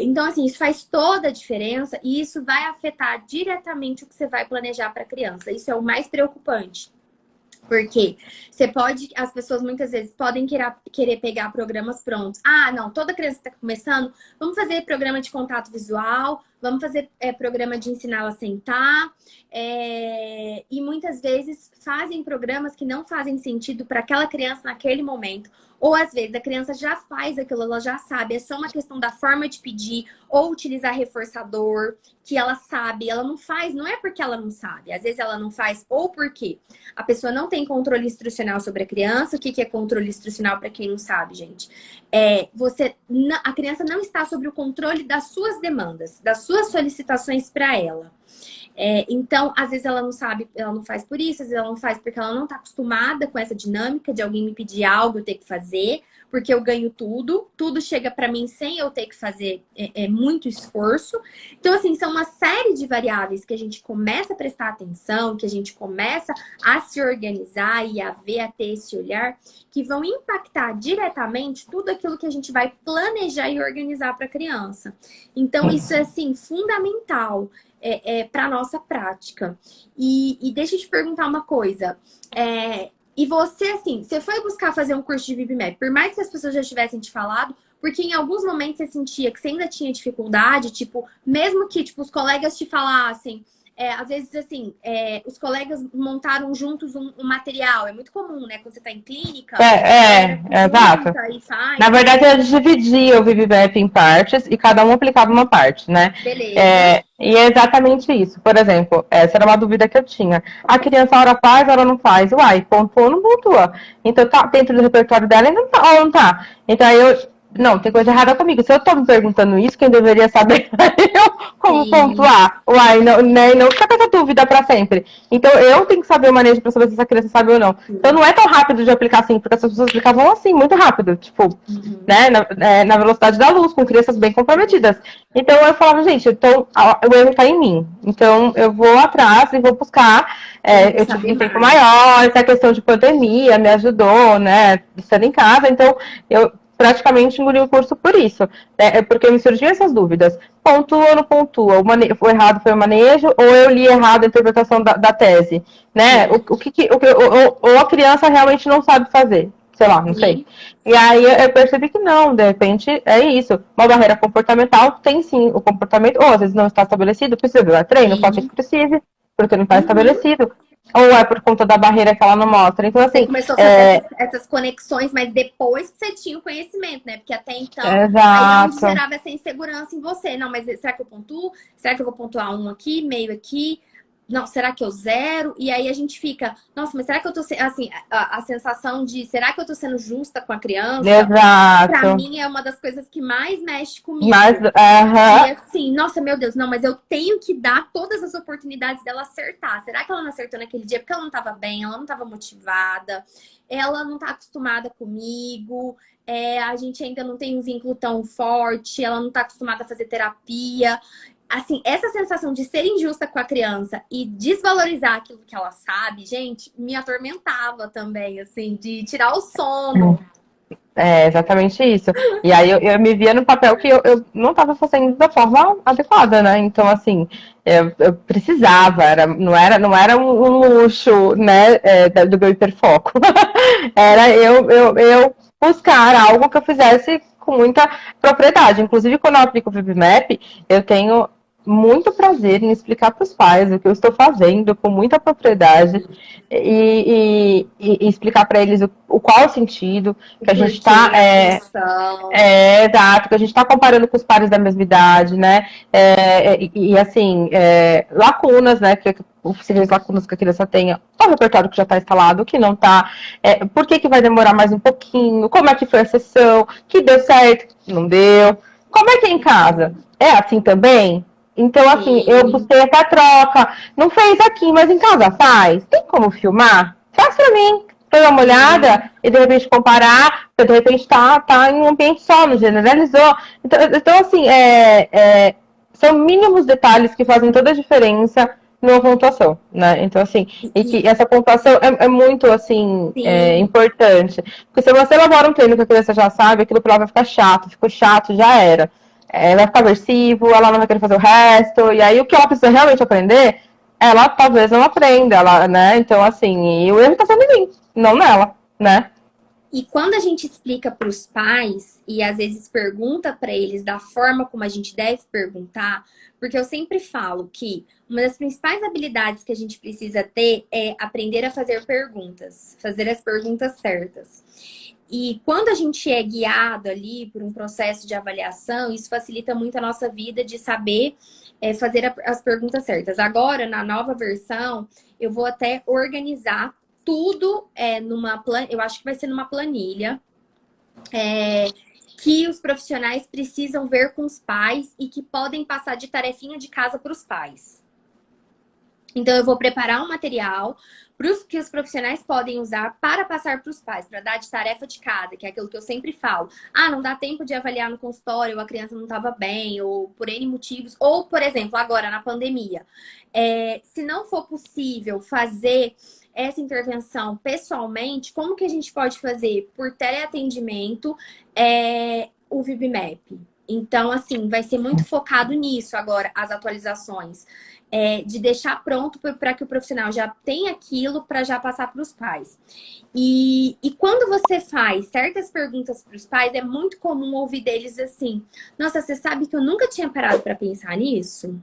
Então, assim, isso faz toda a diferença e isso vai afetar diretamente o que você vai planejar para a criança. Isso é o mais preocupante. Porque as pessoas muitas vezes podem querer pegar programas prontos. Ah, não, toda criança que está começando, vamos fazer programa de contato visual, vamos fazer programa de ensiná-la a sentar. E muitas vezes fazem programas que não fazem sentido para aquela criança naquele momento. Ou às vezes a criança já faz aquilo, ela já sabe, é só uma questão da forma de pedir ou utilizar reforçador, que ela sabe, ela não faz, não é porque ela não sabe, às vezes ela não faz ou porque a pessoa não tem controle instrucional sobre a criança. O que é controle instrucional para quem não sabe, gente? A criança não está sob o controle das suas demandas, das suas solicitações para ela. Então, às vezes ela não sabe, ela não faz por isso, às vezes ela não faz porque ela não está acostumada com essa dinâmica de alguém me pedir algo, eu ter que fazer, porque eu ganho tudo chega para mim sem eu ter que fazer muito esforço. Então, assim, são uma série de variáveis que a gente começa a prestar atenção, que a gente começa a se organizar e a ver, a ter esse olhar, que vão impactar diretamente tudo aquilo que a gente vai planejar e organizar para a criança. Então, isso é, assim, fundamental. Para nossa prática. E deixa eu te perguntar uma coisa. E você, assim, você foi buscar fazer um curso de VibMap, por mais que as pessoas já tivessem te falado, porque em alguns momentos você sentia que você ainda tinha dificuldade, tipo, mesmo que tipo, os colegas te falassem, às vezes, assim, os colegas montaram juntos um material. É muito comum, né? Quando você está em clínica, Exato. e faz. Na verdade, a gente dividia o VibMap em partes e cada um aplicava uma parte, né? Beleza. E é exatamente isso. Por exemplo, essa era uma dúvida que eu tinha. A criança, hora faz, hora não faz. Uai, pontuou ou não pontua? Então, tá dentro do repertório dela e não tá, ou não tá? Então, não, tem coisa errada comigo. Se eu tô me perguntando isso, quem deveria saber é eu como Sim. pontuar. Uai, não, né, não fica com essa dúvida pra sempre. Então, eu tenho que saber o manejo pra saber se essa criança sabe ou não. Então, não é tão rápido de aplicar assim, porque as pessoas aplicavam assim, muito rápido. Tipo, né, na velocidade da luz, com crianças bem comprometidas. Então, eu falava, gente, então, o erro tá em mim. Então, eu vou atrás e vou buscar. Eu tive um tempo maior, essa questão de pandemia me ajudou, né, estando em casa. Então, eu praticamente engoli o curso por isso, porque me surgiam essas dúvidas. Pontua ou não pontua? O errado foi o manejo ou eu li errado a interpretação da tese? Né? Ou a criança realmente não sabe fazer? Sei lá, não sei. E aí eu percebi que não, de repente é isso. Uma barreira comportamental tem sim o comportamento, ou às vezes não está estabelecido, precisa dar treino, pode ser que precise, porque não está estabelecido. Ou é por conta da barreira que ela não mostra. Então, assim. Você começou a fazer essas conexões, mas depois que você tinha o conhecimento, né? Porque até então, aí onde gerava essa insegurança em você. Não, mas será que eu pontuo? Será que eu vou pontuar um aqui, meio aqui? Não, será que eu zero? E aí a gente fica, nossa, mas será que eu tô assim, a sensação de, será que eu tô sendo justa com a criança? Exato. Pra mim é uma das coisas que mais mexe comigo. E assim, nossa, meu Deus, não, mas eu tenho que dar todas as oportunidades dela acertar. Será que ela não acertou naquele dia? Porque ela não tava bem, ela não tava motivada, ela não tá acostumada comigo, a gente ainda não tem um vínculo tão forte, ela não tá acostumada a fazer terapia. Assim, essa sensação de ser injusta com a criança e desvalorizar aquilo que ela sabe, gente, me atormentava também, assim, de tirar o sono. É exatamente isso. E aí eu me via no papel que eu não estava fazendo da forma adequada, né? Então, assim, eu precisava, não era um luxo, né, do meu hiperfoco. Era eu buscar algo que eu fizesse com muita propriedade. Inclusive, quando eu aplico o VibMap, eu tenho muito prazer em explicar para os pais o que eu estou fazendo com muita propriedade e explicar para eles o qual é o sentido O que a gente porquê, está a função. exato, que a gente está comparando com os pares da mesma idade, né? Assim, lacunas, né? Que possíveis lacunas que a criança tenha, o repertório que já está instalado, o que não está, por que vai demorar mais um pouquinho, como é que foi a sessão, que deu certo, não deu, como é que é em casa? É assim também? Então, assim, eu Sim, busquei essa troca. Não fez aqui, mas em casa faz? Tem como filmar? Faz pra mim. Pra dar uma sim. olhada e de repente comparar, porque de repente tá em um ambiente só, não generalizou. Então assim, são mínimos detalhes que fazem toda a diferença numa pontuação, né? Então, assim, e que essa pontuação é muito, assim, Sim. importante. Porque se você elabora um treino que a criança já sabe, aquilo pra ela vai ficar chato, ficou chato, já era. Vai ficar aversivo, ela não vai querer fazer o resto, e aí o que ela precisa realmente aprender, ela talvez não aprenda, ela, né? Então, assim, e o erro tá sendo em mim, não nela, né? E quando a gente explica para os pais e às vezes pergunta para eles da forma como a gente deve perguntar, porque eu sempre falo que uma das principais habilidades que a gente precisa ter é aprender a fazer perguntas, fazer as perguntas certas. E quando a gente é guiado ali por um processo de avaliação, isso facilita muito a nossa vida de saber fazer as perguntas certas. Agora, na nova versão, eu vou até organizar tudo eu acho que vai ser numa planilha que os profissionais precisam ver com os pais e que podem passar de tarefinha de casa para os pais. Então, eu vou preparar um material que os profissionais podem usar para passar para os pais, para dar de tarefa de casa, que é aquilo que eu sempre falo. Ah, não dá tempo de avaliar no consultório, ou a criança não estava bem, ou por N motivos. Ou, por exemplo, agora na pandemia. Se não for possível fazer essa intervenção pessoalmente, como que a gente pode fazer por teleatendimento o VibMap? Então, assim, vai ser muito focado nisso agora, as atualizações. De deixar pronto para que o profissional já tenha aquilo para já passar para os pais. E quando você faz certas perguntas para os pais, é muito comum ouvir deles assim: Nossa, você sabe que eu nunca tinha parado para pensar nisso?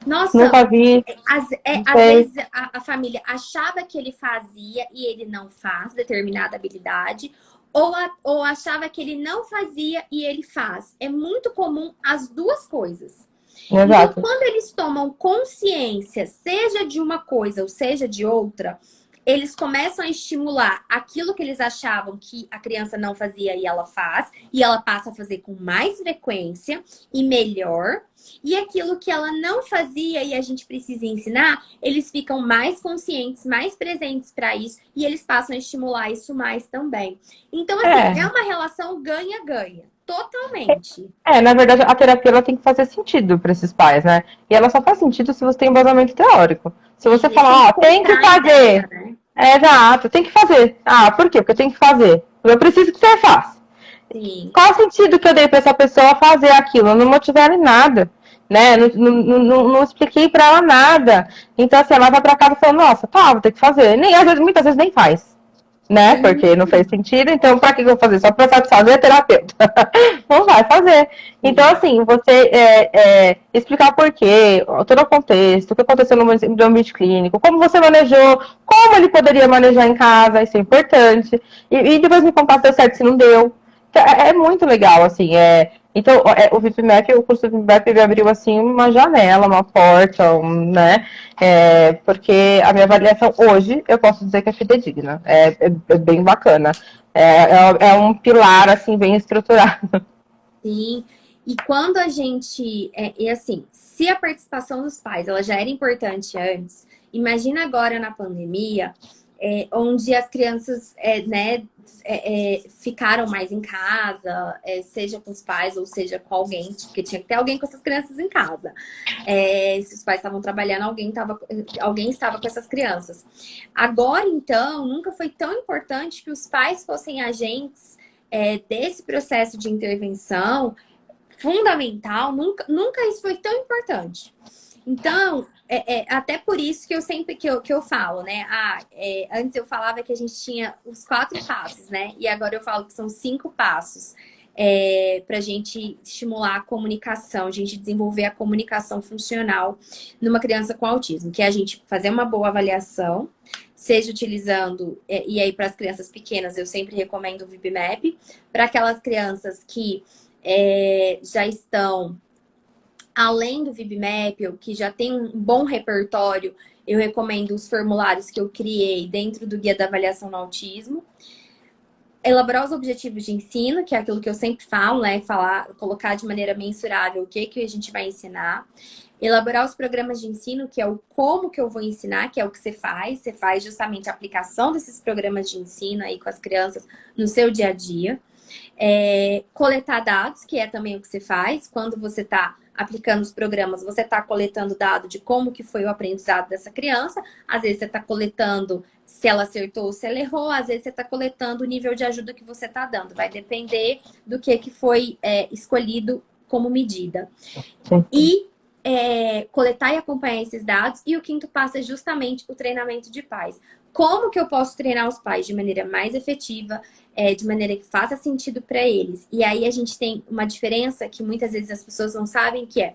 Nossa, Nunca vi, não às sei. vezes a família achava que ele fazia e ele não faz determinada habilidade, ou achava que ele não fazia e ele faz. É muito comum as duas coisas. Então, Exato. quando eles tomam consciência, seja de uma coisa ou seja de outra, eles começam a estimular aquilo que eles achavam que a criança não fazia e ela faz, e ela passa a fazer com mais frequência e melhor. E aquilo que ela não fazia e a gente precisa ensinar, eles ficam mais conscientes, mais presentes para isso, e eles passam a estimular isso mais também. Então, assim, é É, uma relação ganha-ganha. Totalmente. na verdade, a terapia ela tem que fazer sentido para esses pais, né? E ela só faz sentido se você tem embasamento teórico. Se Sim, você eles têm falar, que ó, tem que comprar a ideia, fazer. né? Exato, tem que fazer. Ah, por quê? Porque eu tenho que fazer. Eu preciso que você faça. Sim. Qual o sentido que eu dei para essa pessoa fazer aquilo? Eu não motivei ela em nada, né? Não expliquei para ela nada. Então, assim, ela vai para casa falando, nossa, tá, vou ter que fazer. Nem, às vezes, muitas vezes nem faz, né? Sim. Porque não fez sentido, então para que eu vou fazer? Só para satisfazer a terapeuta. Não vai fazer. Então, Sim. assim, você explicar o porquê, todo o contexto, o que aconteceu no ambiente clínico, como você manejou, como ele poderia manejar em casa, isso é importante. E depois me contar se deu certo, se não deu. Então, é muito legal, assim. Então, o VIPMAP, o curso do VIPMAP me abriu, assim, uma janela, uma porta, né? Porque a minha avaliação hoje, eu posso dizer que é fidedigna. É bem bacana. É um pilar, assim, bem estruturado. Sim. E quando a gente. E assim, se a participação dos pais ela já era importante antes, imagina agora na pandemia, onde as crianças né, ficaram mais em casa, seja com os pais ou seja com alguém, porque tinha que ter alguém com essas crianças em casa. Se os pais estavam trabalhando, alguém estava com essas crianças. Agora, então, nunca foi tão importante que os pais fossem agentes desse processo de intervenção fundamental, nunca isso foi tão importante. Então, até por isso que eu sempre que eu falo, né? Antes eu falava que a gente tinha os 4 passos, né? E agora eu falo que são 5 passos. para a gente estimular a comunicação, a gente desenvolver a comunicação funcional numa criança com autismo, que é a gente fazer uma boa avaliação, seja utilizando, e aí para as crianças pequenas eu sempre recomendo o VibMap, para aquelas crianças que já estão além do VibMap, ou que já tem um bom repertório, eu recomendo os formulários que eu criei dentro do Guia da Avaliação no Autismo. Elaborar os objetivos de ensino, que é aquilo que eu sempre falo, né? Colocar de maneira mensurável o que a gente vai ensinar. Elaborar os programas de ensino, que é o como que eu vou ensinar, que é o que você faz. Você faz justamente a aplicação desses programas de ensino aí com as crianças no seu dia a dia. Coletar dados, que é também o que você faz. Quando você está aplicando os programas, você está coletando dado de como que foi o aprendizado dessa criança. Às vezes você está coletando se ela acertou ou se ela errou. Às vezes você está coletando o nível de ajuda que você está dando. Vai depender do que foi escolhido como medida. E coletar e acompanhar esses dados. E o quinto passo é justamente o treinamento de pais. Como que eu posso treinar os pais de maneira mais efetiva, de maneira que faça sentido para eles? E aí a gente tem uma diferença que muitas vezes as pessoas não sabem, que é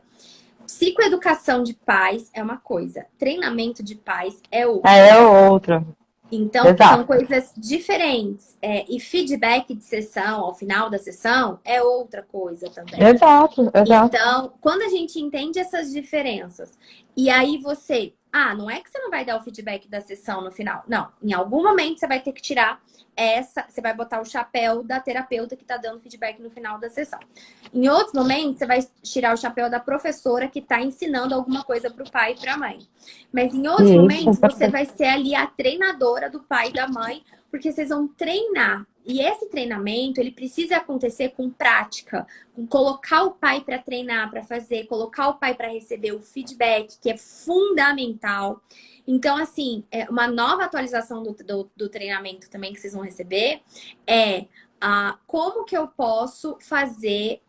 psicoeducação de pais é uma coisa, treinamento de pais é outra. É outra. Então, Exato. São coisas diferentes. E feedback de sessão, ao final da sessão, é outra coisa também. Exato. Então, quando a gente entende essas diferenças, e aí você... não é que você não vai dar o feedback da sessão no final. Não, em algum momento você vai ter que tirar você vai botar o chapéu da terapeuta que está dando feedback no final da sessão. Em outros momentos, você vai tirar o chapéu da professora que está ensinando alguma coisa para o pai e para a mãe. Mas em outros momentos, você vai ser ali a treinadora do pai e da mãe, porque vocês vão treinar. E esse treinamento, ele precisa acontecer com prática, com colocar o pai para treinar, para fazer, colocar o pai para receber o feedback, que é fundamental. Então, assim, uma nova atualização do treinamento também que vocês vão receber como que eu posso fazer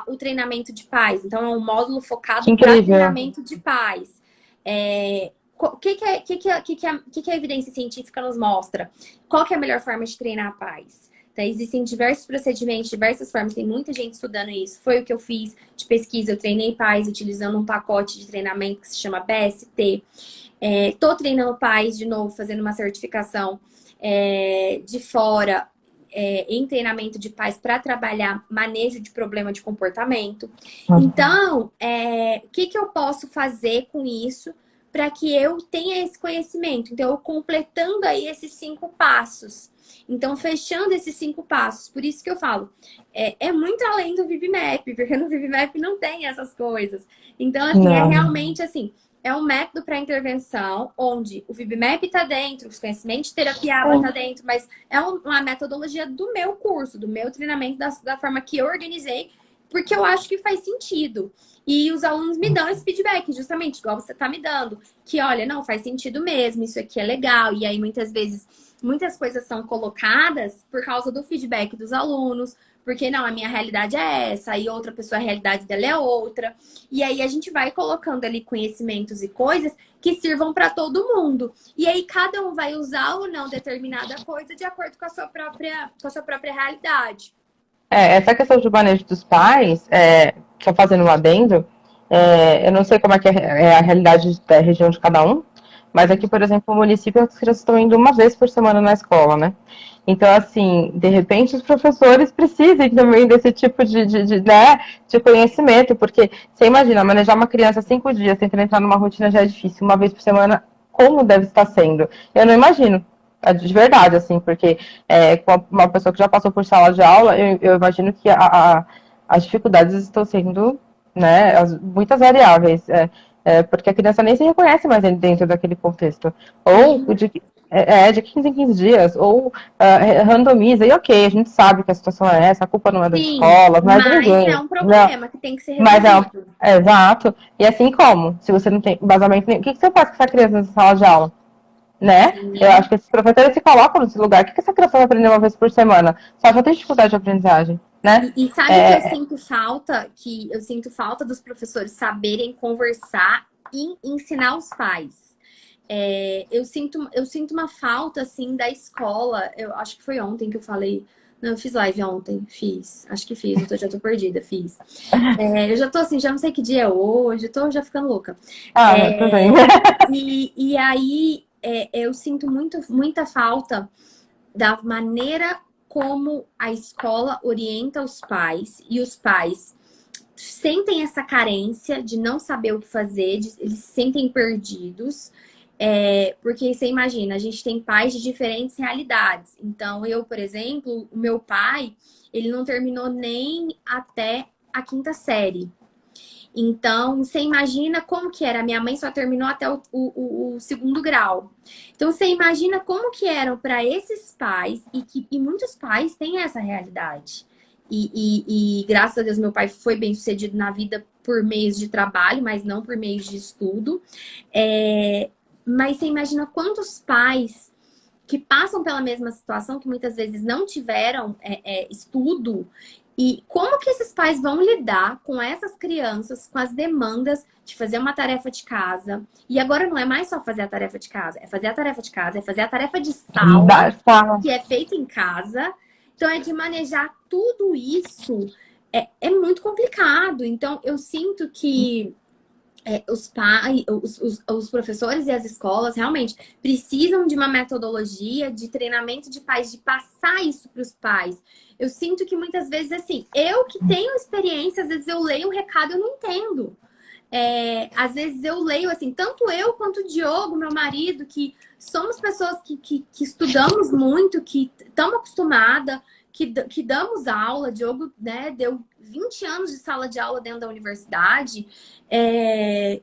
o treinamento de pais. Então, é um módulo focado para treinamento de pais. O que a evidência científica nos mostra? Qual que é a melhor forma de treinar pais? Então, existem diversos procedimentos, diversas formas, tem muita gente estudando isso. Foi o que eu fiz de pesquisa, eu treinei pais utilizando um pacote de treinamento que se chama BST. Tô treinando pais, de novo, fazendo uma certificação de fora, em treinamento de pais para trabalhar manejo de problema de comportamento. Então, o que eu posso fazer com isso para que eu tenha esse conhecimento? Então, eu completando aí esses 5 passos. Então, fechando esses 5 passos. Por isso que eu falo, é muito além do VibMap, porque no VibMap não tem essas coisas. Então, assim, realmente assim, é um método para intervenção, onde o VibMap está dentro, os conhecimentos de terapia ABA está dentro, mas é uma metodologia do meu curso, do meu treinamento, da forma que eu organizei, porque eu acho que faz sentido. E os alunos me dão esse feedback, justamente, igual você está me dando, que olha, não, faz sentido mesmo, isso aqui é legal. E aí, muitas vezes, muitas coisas são colocadas por causa do feedback dos alunos, porque não, a minha realidade é essa, e outra pessoa, a realidade dela é outra. E aí a gente vai colocando ali conhecimentos e coisas que sirvam para todo mundo. E aí cada um vai usar ou não determinada coisa de acordo com a sua própria realidade. Essa questão de manejo dos pais, só fazendo um adendo, eu não sei como é que é a realidade da região de cada um, mas aqui, por exemplo, o município, as crianças estão indo uma vez por semana na escola, né? Então, assim, de repente, os professores precisam também desse tipo de conhecimento, porque você imagina, manejar uma criança 5 dias, tentando entrar numa rotina já é difícil, uma vez por semana, como deve estar sendo? Eu não imagino, de verdade, assim, porque com uma pessoa que já passou por sala de aula, eu imagino que as dificuldades estão sendo, né, muitas variáveis. Porque a criança nem se reconhece mais dentro daquele contexto. Ou de 15 em 15 dias, ou randomiza, e ok, a gente sabe que a situação é essa, a culpa não é da escola, não é de ninguém. Mas é um problema que tem que ser resolvido. Exato. E assim como, se você não tem embasamento nenhum, o que você faz com essa criança nessa sala de aula? Né? Eu acho que esses professores se colocam nesse lugar. O que essa criança vai aprender uma vez por semana? Só já tem dificuldade de aprendizagem, né? E sabe que eu sinto falta? Que eu sinto falta dos professores saberem conversar e ensinar os pais. Eu sinto uma falta, assim, da escola. Eu acho que foi ontem que eu falei Não, eu fiz live ontem, fiz. Acho que fiz, já tô perdida, fiz. Eu já tô assim, já não sei que dia é hoje, tô já ficando louca. Ah, tudo bem. E aí, eu sinto muita falta da maneira como a escola orienta os pais, e os pais sentem essa carência de não saber o que fazer, eles se sentem perdidos. Porque você imagina, a gente tem pais de diferentes realidades. Então, eu, por exemplo, o meu pai, ele não terminou nem até a 5ª série. Então, você imagina como que era. Minha mãe só terminou até o 2º grau. Então, você imagina como que eram para esses pais, e muitos pais têm essa realidade. E graças a Deus, meu pai foi bem sucedido na vida por meios de trabalho, mas não por meios de estudo. Mas você imagina quantos pais que passam pela mesma situação, que muitas vezes não tiveram estudo, e como que esses pais vão lidar com essas crianças, com as demandas de fazer uma tarefa de casa. E agora não é mais só fazer a tarefa de casa, é fazer a tarefa de casa, é fazer a tarefa de sala, que é feita em casa. Então, é de manejar tudo isso. É muito complicado. Então, eu sinto que os pais, os professores e as escolas realmente precisam de uma metodologia de treinamento de pais, de passar isso para os pais. Eu sinto que muitas vezes, assim, eu que tenho experiência, às vezes eu leio um recado e eu não entendo. Às vezes eu leio, assim, tanto eu quanto o Diogo, meu marido, que somos pessoas que estudamos muito, que estamos acostumadas, que damos aula. Diogo, né, deu 20 anos de sala de aula dentro da universidade.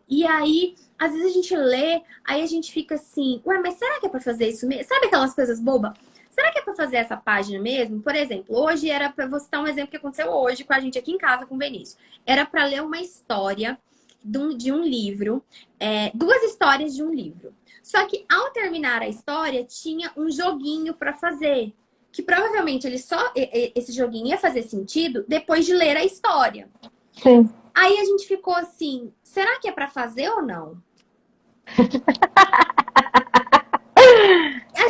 E aí, às vezes a gente lê, aí a gente fica assim, ué, mas será que é para fazer isso mesmo? Sabe aquelas coisas bobas? Será que é para fazer essa página mesmo? Por exemplo, hoje era para você citar um exemplo que aconteceu hoje com a gente aqui em casa, com o Benício. Era para ler uma história de um livro, 2 histórias de um livro. Só que ao terminar a história, tinha um joguinho para fazer. Que provavelmente esse joguinho ia fazer sentido depois de ler a história. Sim. Aí a gente ficou assim, será que é para fazer ou não?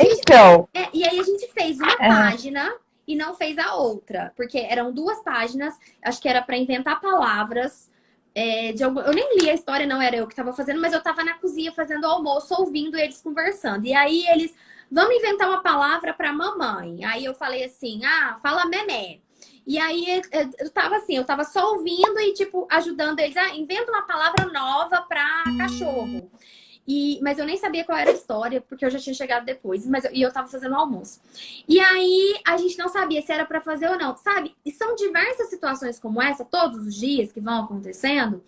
Então. E aí a gente fez uma página e não fez a outra. Porque eram 2 páginas, acho que era para inventar palavras. Eu nem li a história, não era eu que estava fazendo, mas eu estava na cozinha fazendo almoço, ouvindo eles conversando. E aí eles, vamos inventar uma palavra para mamãe. Aí eu falei assim, fala memé. E aí eu tava só ouvindo e tipo ajudando eles, inventa uma palavra nova para cachorro. Mas eu nem sabia qual era a história, porque eu já tinha chegado depois, e eu tava fazendo o almoço. E aí a gente não sabia se era para fazer ou não, sabe? E são diversas situações como essa, todos os dias que vão acontecendo,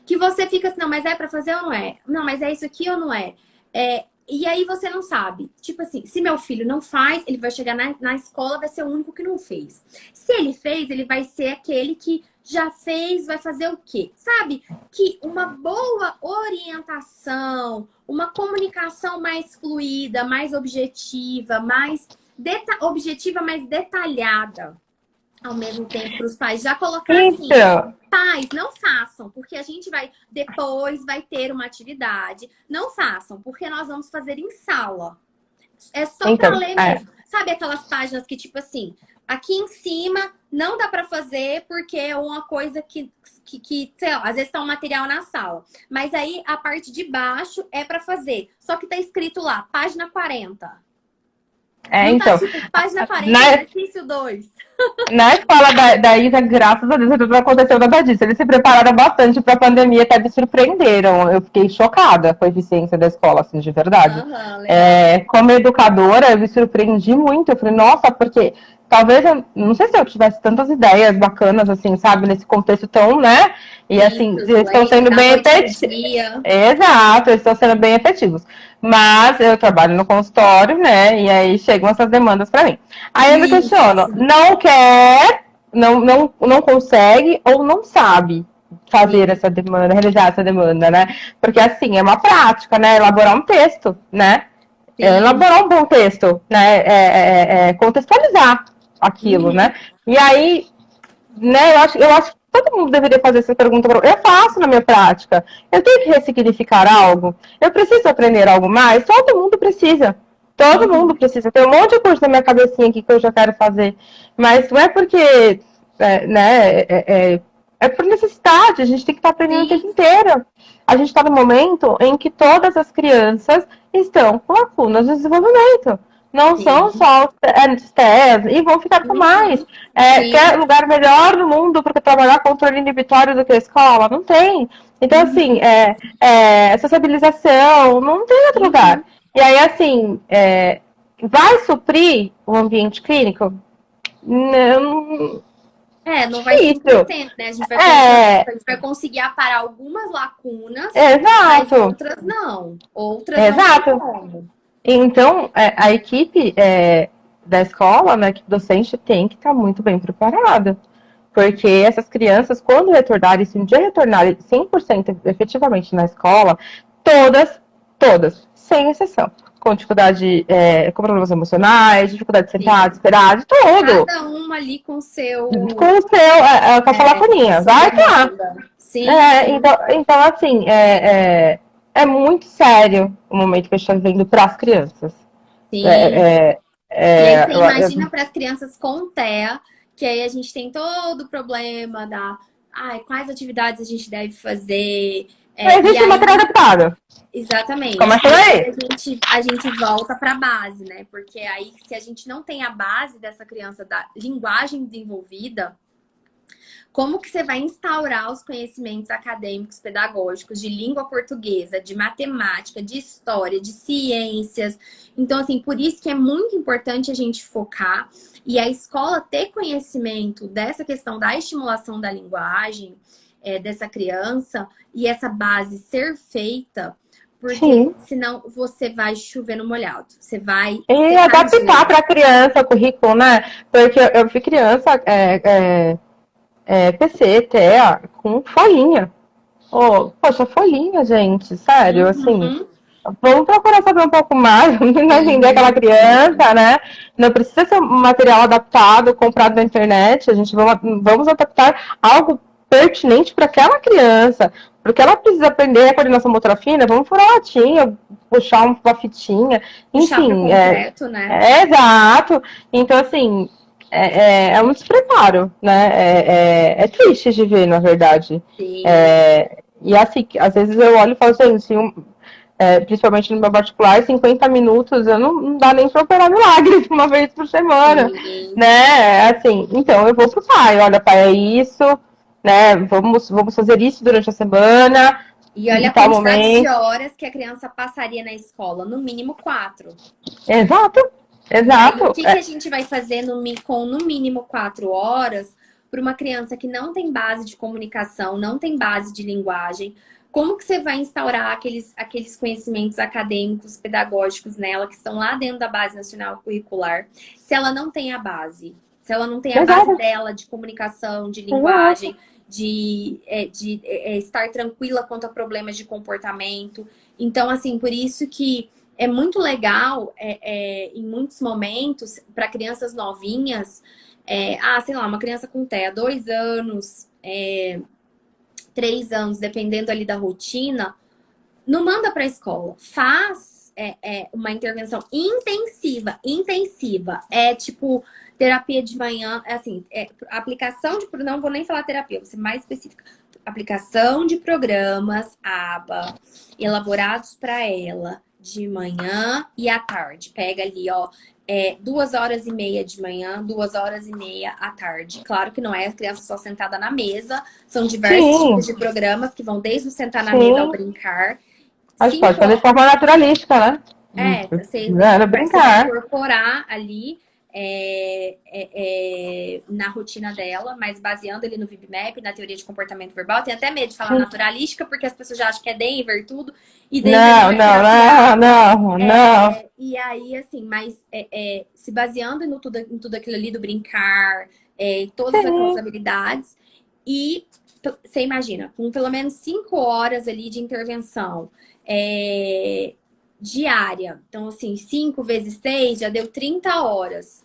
que você fica assim, não, mas é para fazer ou não é? Não, mas é isso aqui ou não é? E aí você não sabe. Tipo assim, se meu filho não faz, ele vai chegar na escola, vai ser o único que não fez. Se ele fez, ele vai ser aquele que já fez, vai fazer o quê? Sabe? Que uma boa orientação, uma comunicação mais fluida, mais objetiva, mais detalhada, ao mesmo tempo para os pais. Já colocar assim, pais, não façam, porque a gente depois vai ter uma atividade. Não façam, porque nós vamos fazer em sala. É só para ler mesmo. Sabe aquelas páginas que, tipo assim, aqui em cima não dá para fazer porque é uma coisa que sei lá, às vezes tá um material na sala. Mas aí a parte de baixo é para fazer. Só que tá escrito lá, página 40. Então. Tá, tipo, página 40, exercício 2. Na escola da Isa, graças a Deus, não aconteceu nada disso. Eles se prepararam bastante para a pandemia, até me surpreenderam. Eu fiquei chocada com a eficiência da escola, assim, de verdade. Como educadora, eu me surpreendi muito. Eu falei, nossa, porque talvez, não sei se eu tivesse tantas ideias bacanas, assim, sabe, nesse contexto tão, né? E assim, eles estão sendo bem efetivos. Exato, eles estão sendo bem efetivos. Mas eu trabalho no consultório, né? E aí chegam essas demandas para mim. Aí eu me questiono, não quer, não consegue ou não sabe fazer essa demanda, realizar essa demanda, né? Porque assim, é uma prática, né? Elaborar um texto, né? Elaborar um bom texto, né? Contextualizar aquilo, né? E aí, né, eu acho que todo mundo deveria fazer essa pergunta. Eu faço na minha prática. Eu tenho que ressignificar algo? Eu preciso aprender algo mais? Todo mundo precisa. Todo mundo precisa. Tem um monte de curso na minha cabecinha aqui que eu já quero fazer. Mas não é porque, né, é por necessidade. A gente tem que estar aprendendo o tempo Sim, inteiro. A gente está no momento em que todas as crianças estão com lacunas de desenvolvimento. Não são sim. só os TES e vão ficar com mais. Uhum. Sim. Quer lugar melhor no mundo para trabalhar controle inibitório do que a escola? Não tem. Então, assim, Uhum. sociabilização, não tem outro lugar. Uhum. E aí, assim, vai suprir o ambiente clínico? Não, Não vai difícil. 100%, né? A gente vai É, a gente vai conseguir aparar algumas lacunas, mas exato, outras não. Outras não tem exato. como. Então, a equipe da escola, né, a equipe docente tem que estar muito bem preparada. Porque essas crianças, quando retornarem, se um dia retornarem 100% efetivamente na escola, todas, todas, sem exceção, com dificuldade, com problemas emocionais, dificuldade de sentar, de Sim. esperar, de tudo. Cada uma ali com Com o seu, com a sua a lacuninha, sua vai lá. demanda. Sim, sim, Então, assim, é muito sério o momento que a gente está vivendo para as crianças. sim. É, é, E aí você é, imagina para as crianças com TEA, que aí a gente tem todo o problema quais atividades a gente deve fazer. não E existe material aí, adaptado. exatamente. Começa E aí daí. a gente volta para a base, né? Porque aí, se a gente não tem a base dessa criança da linguagem desenvolvida, como que você vai instaurar os conhecimentos acadêmicos, pedagógicos de língua portuguesa, de matemática, de história, de ciências? Então, assim, por isso que é muito importante a gente focar e a escola ter conhecimento dessa questão da estimulação da linguagem dessa criança e essa base ser feita, porque Sim. senão você vai chover no molhado. Você vai E ser adaptar tardia. para a criança o currículo, né? Porque eu vi criança PC, TEA, com folhinha. Oh, poxa, folhinha, gente, sério, assim. Uhum. Vamos procurar saber um pouco mais, vamos tentar entender aquela Sim, sim. criança, né? Não precisa ser um material adaptado, comprado na internet. A gente vamos adaptar algo pertinente para aquela criança. Porque ela precisa aprender a coordenação motora fina, vamos furar a latinha, puxar uma fitinha, Puxar para o enfim, concreto, né? exato. Então, assim, um despreparo, né? É triste de ver, na verdade. Sim, E assim, às vezes eu olho e falo assim, principalmente no meu particular, 50 minutos, eu não dá nem para operar milagres uma vez por semana, sim. né? Assim, então eu vou pro pai, olha, pai, é isso, né? Vamos fazer isso durante a semana, E em olha a tal quantidade de momento. horas que a criança passaria na escola, no mínimo 4. Exato, E aí, o exato. que que a gente vai fazer com no mínimo 4 horas para uma criança que não tem base de comunicação, não tem base de linguagem? Como que você vai instaurar aqueles conhecimentos acadêmicos, pedagógicos nela, que estão lá dentro da base nacional curricular, se ela não tem a base? Se ela não tem a base Exato, dela de comunicação, de exato. linguagem, de estar tranquila quanto a problemas de comportamento. Então, assim, por isso que é muito legal, em muitos momentos, para crianças novinhas, sei lá, uma criança com TEA, 2 anos, 3 anos, dependendo ali da rotina, não manda para a escola. Faz uma intervenção intensiva, intensiva. É tipo terapia de manhã, assim, aplicação de, não vou nem falar terapia, vou ser mais específica. Aplicação de programas ABA elaborados para ela de manhã e à tarde. Pega ali, ó, 2 horas e meia de manhã, 2 horas e meia à tarde. Claro que não é a criança só sentada na mesa, são diversos tipos Sim, de programas que vão desde o sentar na mesa ao sim. brincar. A gente pode Cinco fazer de forma naturalística, né? você vai Brincar. incorporar ali na rotina dela, mas baseando ali no VibMap, na teoria de comportamento verbal. Tem até medo de falar Sim. naturalística, porque as pessoas já acham que é Denver tudo, e Denver não Não, é não, terapiável. não, não, não. E aí, assim, mas se baseando em tudo aquilo ali do brincar, todas aquelas Sim, habilidades, e você imagina, com pelo menos 5 horas ali de intervenção diária. Então, assim, 5 vezes 6 já deu 30 horas.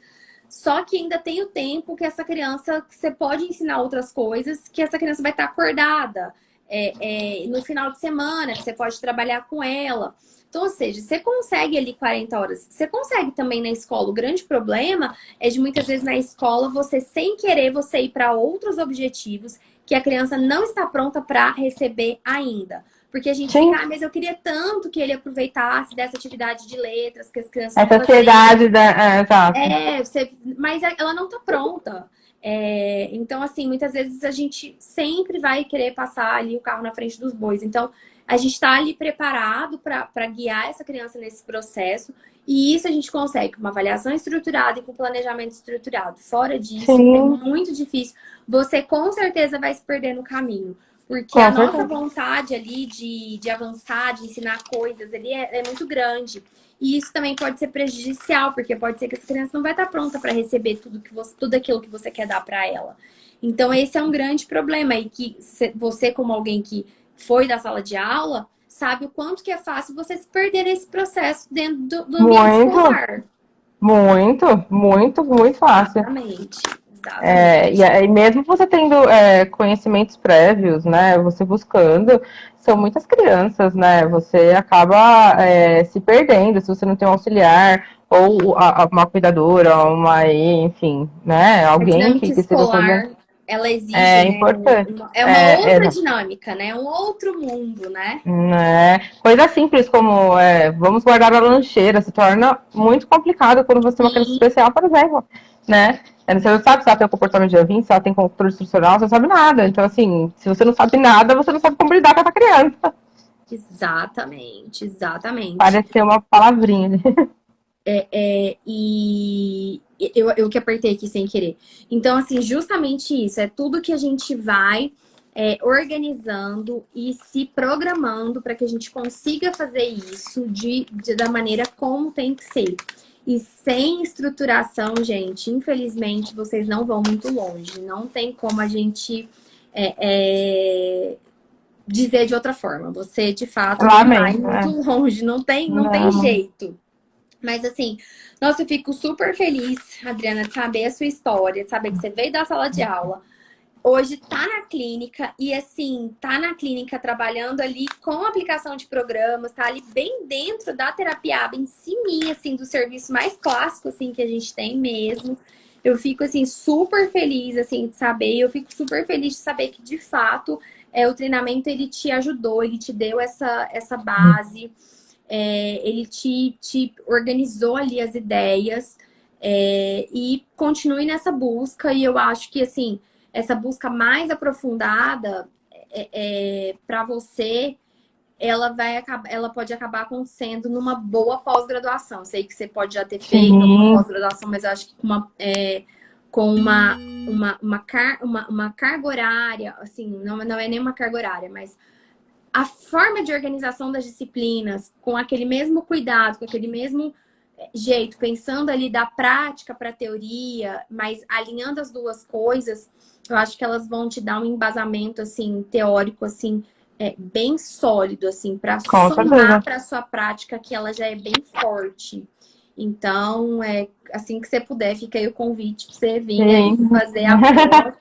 Só que ainda tem o tempo que essa criança, que você pode ensinar outras coisas, que essa criança vai estar acordada. no final de semana, que você pode trabalhar com ela. Então, ou seja, você consegue ali 40 horas. Você consegue também na escola. O grande problema é de muitas vezes na escola, você sem querer, você ir para outros objetivos que a criança não está pronta para receber ainda. Porque a gente Sim, fica, mas eu queria tanto que ele aproveitasse dessa atividade de letras que as crianças estão essa fazendo. ansiedade exato. Mas ela não tá pronta. Então, assim, muitas vezes a gente sempre vai querer passar ali o carro na frente dos bois. Então, a gente está ali preparado para guiar essa criança nesse processo. E isso a gente consegue com uma avaliação estruturada e com planejamento estruturado. Fora disso, é Sim, muito difícil. Você com certeza vai se perder no caminho. Porque a com nossa certeza. vontade ali de avançar, de ensinar coisas ali é muito grande. E isso também pode ser prejudicial, porque pode ser que essa criança não vai estar pronta para receber tudo aquilo que você quer dar para ela. Então, esse é um grande problema. E que você, como alguém que foi da sala de aula, sabe o quanto que é fácil você se perder nesse processo dentro do ambiente Muito, escolar. muito fácil. Exatamente. Exatamente. E aí, mesmo você tendo conhecimentos prévios, né, você buscando, são muitas crianças, né, você acaba se perdendo se você não tem um auxiliar ou uma cuidadora, enfim, né, A alguém dinâmica que esteja escolar, ela exige, é né, importante. é uma outra dinâmica, né? Um outro mundo, né? Né? Coisa simples como vamos guardar a lancheira se torna muito complicado quando você é uma criança Sim, especial, por exemplo, né? Você não sabe se ela tem o comportamento de ouvinte, se ela tem controle instrucional, você não sabe nada. Então, assim, se você não sabe nada, você não sabe como lidar com essa criança. exatamente, exatamente. Parece ser uma palavrinha. E eu que apertei aqui sem querer. Então, assim, justamente isso. É tudo que a gente vai organizando e se programando para que a gente consiga fazer isso da maneira como tem que ser. E sem estruturação, gente, infelizmente, vocês não vão muito longe. Não tem como a gente dizer de outra forma. Você, de fato, não vai Lamento, muito longe. Não tem Não. jeito. Mas assim, nossa, eu fico super feliz, Adriana, de saber a sua história, de saber que você veio da sala de aula, hoje tá na clínica e assim, tá na clínica trabalhando ali com aplicação de programas, tá ali bem dentro da terapia aba, em cima, assim, do serviço mais clássico, assim, que a gente tem mesmo. Eu fico, assim, super feliz, assim, de saber, eu fico super feliz de saber que, de fato, o treinamento, ele te ajudou, ele te deu essa base, ele te organizou ali as ideias, e continue nessa busca. E eu acho que, assim, essa busca mais aprofundada para você, ela pode acabar acontecendo numa boa pós-graduação. Sei que você pode já ter feito alguma Sim, pós-graduação, mas eu acho que com uma carga horária, assim, não é nem uma carga horária, mas a forma de organização das disciplinas, com aquele mesmo cuidado, com aquele mesmo jeito, pensando ali da prática para a teoria, mas alinhando as duas coisas, eu acho que elas vão te dar um embasamento assim teórico assim bem sólido assim para com certeza. somar para a sua prática, que ela já é bem forte. Então, assim que você puder, fica aí o convite para você vir aí Sim. fazer a pós.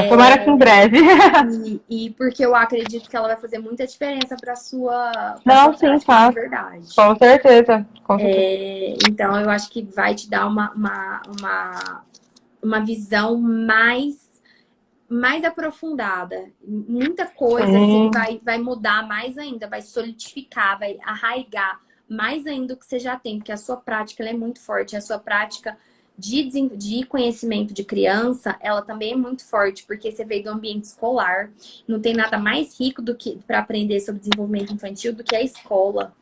Tomara que em breve. E porque eu acredito que ela vai fazer muita diferença para sua Não, sim, prática de faz. verdade. Com certeza. Com certeza. Então, eu acho que vai te dar uma visão mais aprofundada. Muita coisa, assim, Sim. vai mudar mais ainda, vai solidificar, vai arraigar mais ainda o que você já tem, porque a sua prática ela é muito forte. A sua prática de conhecimento de criança, ela também é muito forte, porque você veio do ambiente escolar. Não tem nada mais rico do que para aprender sobre desenvolvimento infantil do que a escola.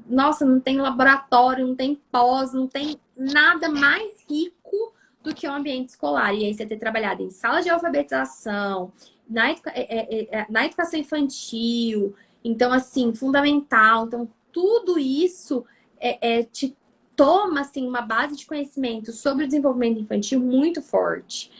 Nossa, não tem laboratório, não tem pós, não tem nada mais rico do que o ambiente escolar. E aí você ter trabalhado em sala de alfabetização, na educação infantil, então, assim, fundamental. Então, tudo isso te toma, assim, uma base de conhecimento sobre o desenvolvimento infantil muito forte,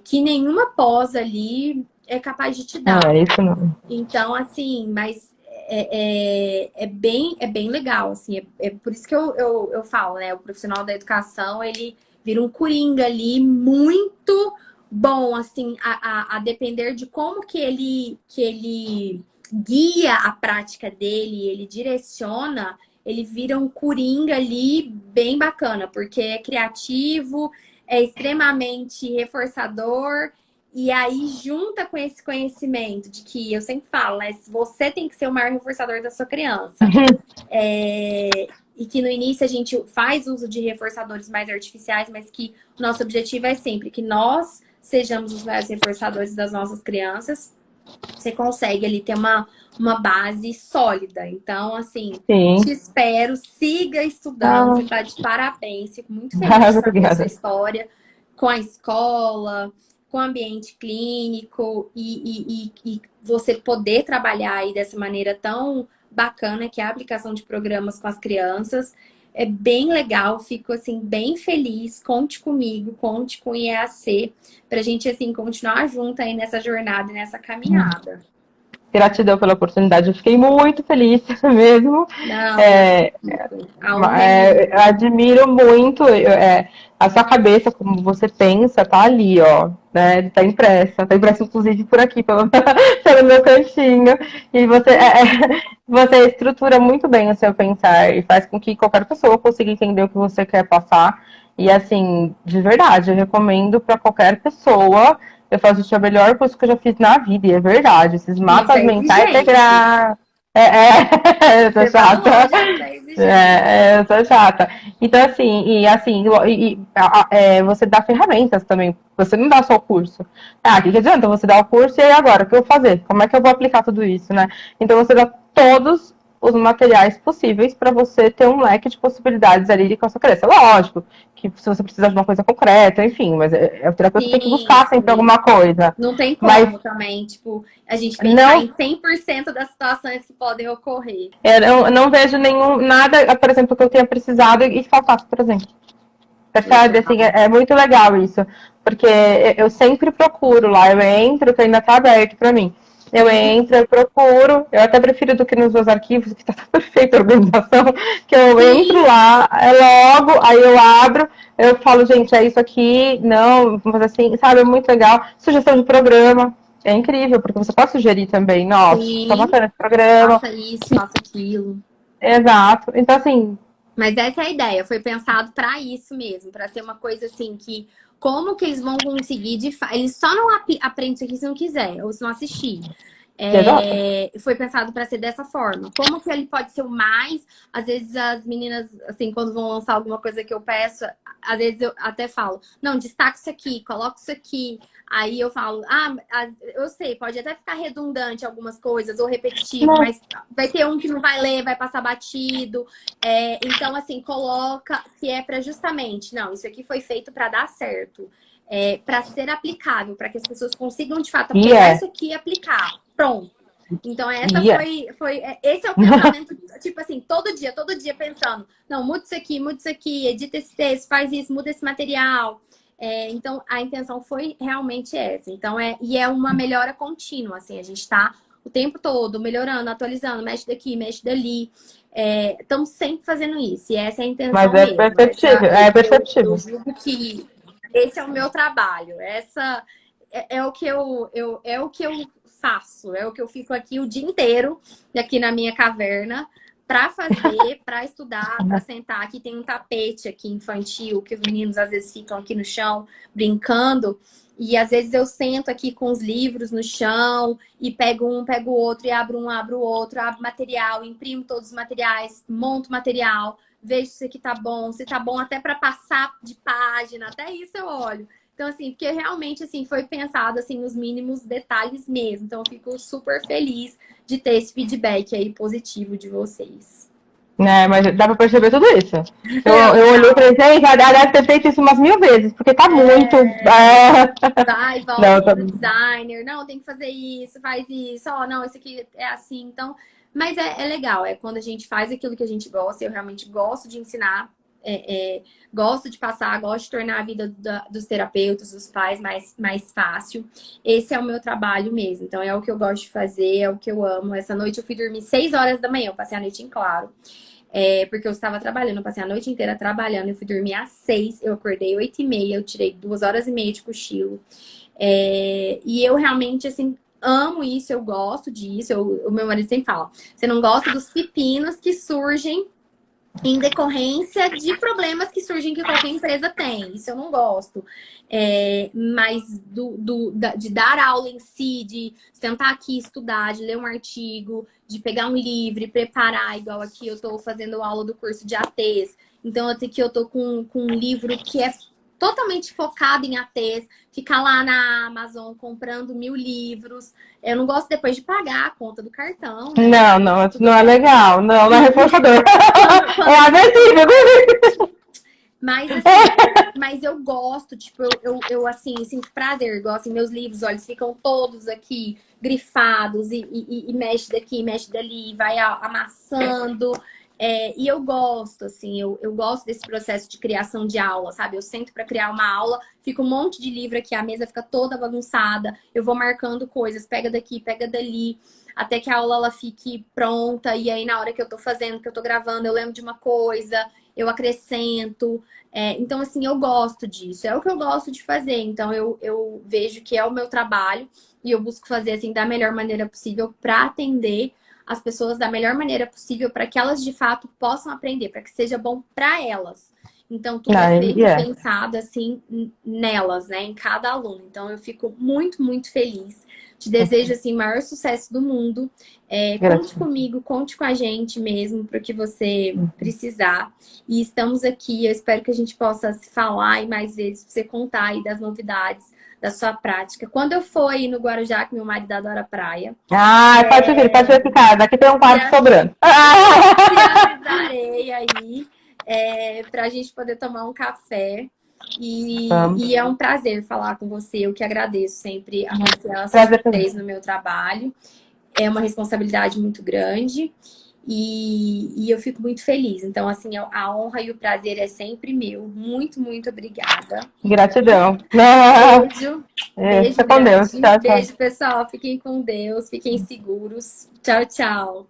que nenhuma pós ali é capaz de te dar. É isso não. Então, assim, mas é bem legal, assim, é por isso que eu falo, né? O profissional da educação, ele vira um coringa ali muito bom, assim, a depender de como que ele guia a prática dele, ele direciona, ele vira um coringa ali bem bacana, porque é criativo, é extremamente reforçador, e aí junta com esse conhecimento de que eu sempre falo, né? Você tem que ser o maior reforçador da sua criança. E que no início a gente faz uso de reforçadores mais artificiais, mas que o nosso objetivo é sempre que nós sejamos os maiores reforçadores das nossas crianças. Você consegue ali ter uma base sólida. Então, assim, Sim. te espero, siga estudando, Ah, você está de parabéns, fico muito feliz de saber a sua obrigada. história com a escola, com o ambiente clínico e você poder trabalhar aí dessa maneira tão bacana que é a aplicação de programas com as crianças. É bem legal, fico assim bem feliz. Conte comigo, conte com o IEAC pra gente assim continuar junto aí nessa jornada, nessa caminhada. Gratidão pela oportunidade, eu fiquei muito feliz mesmo. Não, não É, acredito. A honra é minha. eu admiro muito a sua cabeça, como você pensa, tá ali, ó, né? Tá impressa inclusive por aqui, pelo, pelo meu cantinho. E você estrutura muito bem o seu pensar e faz com que qualquer pessoa consiga entender o que você quer passar. E assim, de verdade, eu recomendo para qualquer pessoa. Eu faço o melhor curso que eu já fiz na vida, e é verdade. Esses Isso mapas é mentais exigente. integrar. Eu tô Você chata. falou, gente, é exigente. Eu tô chata. Então, assim, você dá ferramentas também. Você não dá só o curso. Ah, o que adianta você dar o curso e aí agora? O que eu vou fazer? Como é que eu vou aplicar tudo isso, né? Então, você dá todos os materiais possíveis para você ter um leque de possibilidades ali com a sua criança. Lógico que se você precisar de uma coisa concreta, enfim, mas o terapeuta tem que Sim, buscar sempre sim. alguma coisa. Não tem Mas como também, tipo, a gente pensar não em 100% das situações que podem ocorrer. eu não vejo nada, por exemplo, que eu tenha precisado e faltasse, por exemplo. Percebe? Legal. Assim, é muito legal isso. Porque eu sempre procuro lá, eu entro, que ainda tá aberto para mim. Eu Uhum. entro, eu procuro, eu até prefiro do que nos meus arquivos, que tá perfeita a organização, que eu entro Sim, lá, é logo, aí eu abro, eu falo, gente, é isso aqui, não, vamos fazer assim, sabe? É muito legal. Sugestão de programa, é incrível, porque você pode sugerir também, nossa, tá sim. bacana esse programa, Faça isso, faça aquilo. exato. Então, assim, Mas essa é a ideia, foi pensado para isso mesmo, para ser uma coisa assim que como que eles vão conseguir de fato, eles só não aprendem isso aqui se não quiser ou se não assistir. exato. Foi pensado para ser dessa forma. Como que ele pode ser o mais? Às vezes as meninas, assim, quando vão lançar alguma coisa que eu peço, às vezes eu até falo, não, destaca isso aqui, coloca isso aqui. Aí eu falo, eu sei, pode até ficar redundante algumas coisas ou repetitivo, Não, mas vai ter um que não vai ler, vai passar batido. Então, assim, coloca que é para justamente, não, isso aqui foi feito para dar certo. Para ser aplicável, para que as pessoas consigam de fato e pegar é, isso aqui e aplicar. Pronto. Então, e é. esse é o pensamento, tipo assim, todo dia pensando, não, muda isso aqui, edita esse texto, faz isso, muda esse material. Então, a intenção foi realmente essa. Então, e é uma melhora contínua, assim, a gente está o tempo todo melhorando, atualizando, mexe daqui, mexe dali. Estamos sempre fazendo isso, e essa é a Mas intenção é mesmo. perceptível, é Eu perceptível. julgo que esse é o meu trabalho. Essa é o que é o que eu faço. É o que eu fico aqui o dia inteiro, aqui na minha caverna, para fazer, para estudar, para sentar. Aqui tem um tapete aqui infantil que os meninos às vezes ficam aqui no chão brincando. E às vezes eu sento aqui com os livros no chão e pego um, pego o outro, e abro um, abro o outro, abro material, imprimo todos os materiais, monto material, vejo se aqui tá bom, se tá bom até para passar de página, até isso eu olho. Então, assim, porque realmente, assim, foi pensado, assim, nos mínimos detalhes mesmo. Então, eu fico super feliz de ter esse feedback aí positivo de vocês. Né? Mas dá pra perceber tudo isso. É Eu olhei e legal. falei, gente, já deve ter feito isso umas 1000 vezes, porque tá muito. Vai, volta Não, tá... pro designer. Não, tem que fazer isso, faz isso. Ó, não, isso aqui é assim. Então, mas é legal. É quando a gente faz aquilo que a gente gosta. Eu realmente gosto de ensinar. Gosto de passar, gosto de tornar a vida dos terapeutas, dos pais mais fácil. Esse é o meu trabalho mesmo. Então, é o que eu gosto de fazer, é o que eu amo. Essa noite eu fui dormir 6 horas da manhã. Eu passei a noite em claro. Porque eu estava trabalhando, eu passei a noite inteira trabalhando. Eu fui dormir às 6, eu acordei 8h30, eu tirei 2 horas e meia de cochilo. E eu realmente, assim, amo isso, eu gosto disso. O meu marido sempre fala, você não gosta dos pepinos que surgem em decorrência de problemas que surgem que qualquer empresa tem. Isso eu não gosto. Mas de dar aula em si, de sentar aqui, estudar, de ler um artigo, de pegar um livro e preparar, igual aqui eu estou fazendo aula do curso de ATs. Então, aqui eu estou com um livro que é totalmente focado em ATs, ficar lá na Amazon comprando 1000 livros. Eu não gosto depois de pagar a conta do cartão, né? Não, isso não é legal. Não é reforçador. É agressivo. Mas eu gosto, tipo, eu assim, sinto prazer, igual assim, meus livros, olha, eles ficam todos aqui grifados e mexe daqui, mexe dali, vai amassando. E eu gosto, assim, eu gosto desse processo de criação de aula, sabe? Eu sento para criar uma aula, fica um monte de livro aqui, a mesa fica toda bagunçada, eu vou marcando coisas, pega daqui, pega dali, até que a aula ela fique pronta, e aí na hora que eu tô fazendo, que eu tô gravando, eu lembro de uma coisa, eu acrescento. Então, assim, eu gosto disso, é o que eu gosto de fazer, então eu vejo que é o meu trabalho, e eu busco fazer, assim, da melhor maneira possível para atender as pessoas da melhor maneira possível para que elas de fato possam aprender, para que seja bom para elas. Então, tudo é feito e pensado assim nelas, né? Em cada aluno. Então, eu fico muito, muito feliz. Te desejo assim o maior sucesso do mundo. Conte comigo, conte com a gente mesmo para o que você precisar. E estamos aqui. Eu espero que a gente possa se falar e mais vezes pra você contar aí das novidades da sua prática. Quando eu for aí no Guarujá, que meu marido adora praia. Pode ficar. Daqui tem um quarto sobrando. Te avisarei aí para a gente poder tomar um café. E é um prazer falar com você. Eu que agradeço sempre a confiança de vocês no meu trabalho. É uma responsabilidade muito grande. E eu fico muito feliz. Então, assim, a honra e o prazer é sempre meu. Muito, muito obrigada. Gratidão. Beijo. Beijo Fica com Deus. Tchau, tchau. Beijo, pessoal. Fiquem com Deus. Fiquem seguros. Tchau, tchau.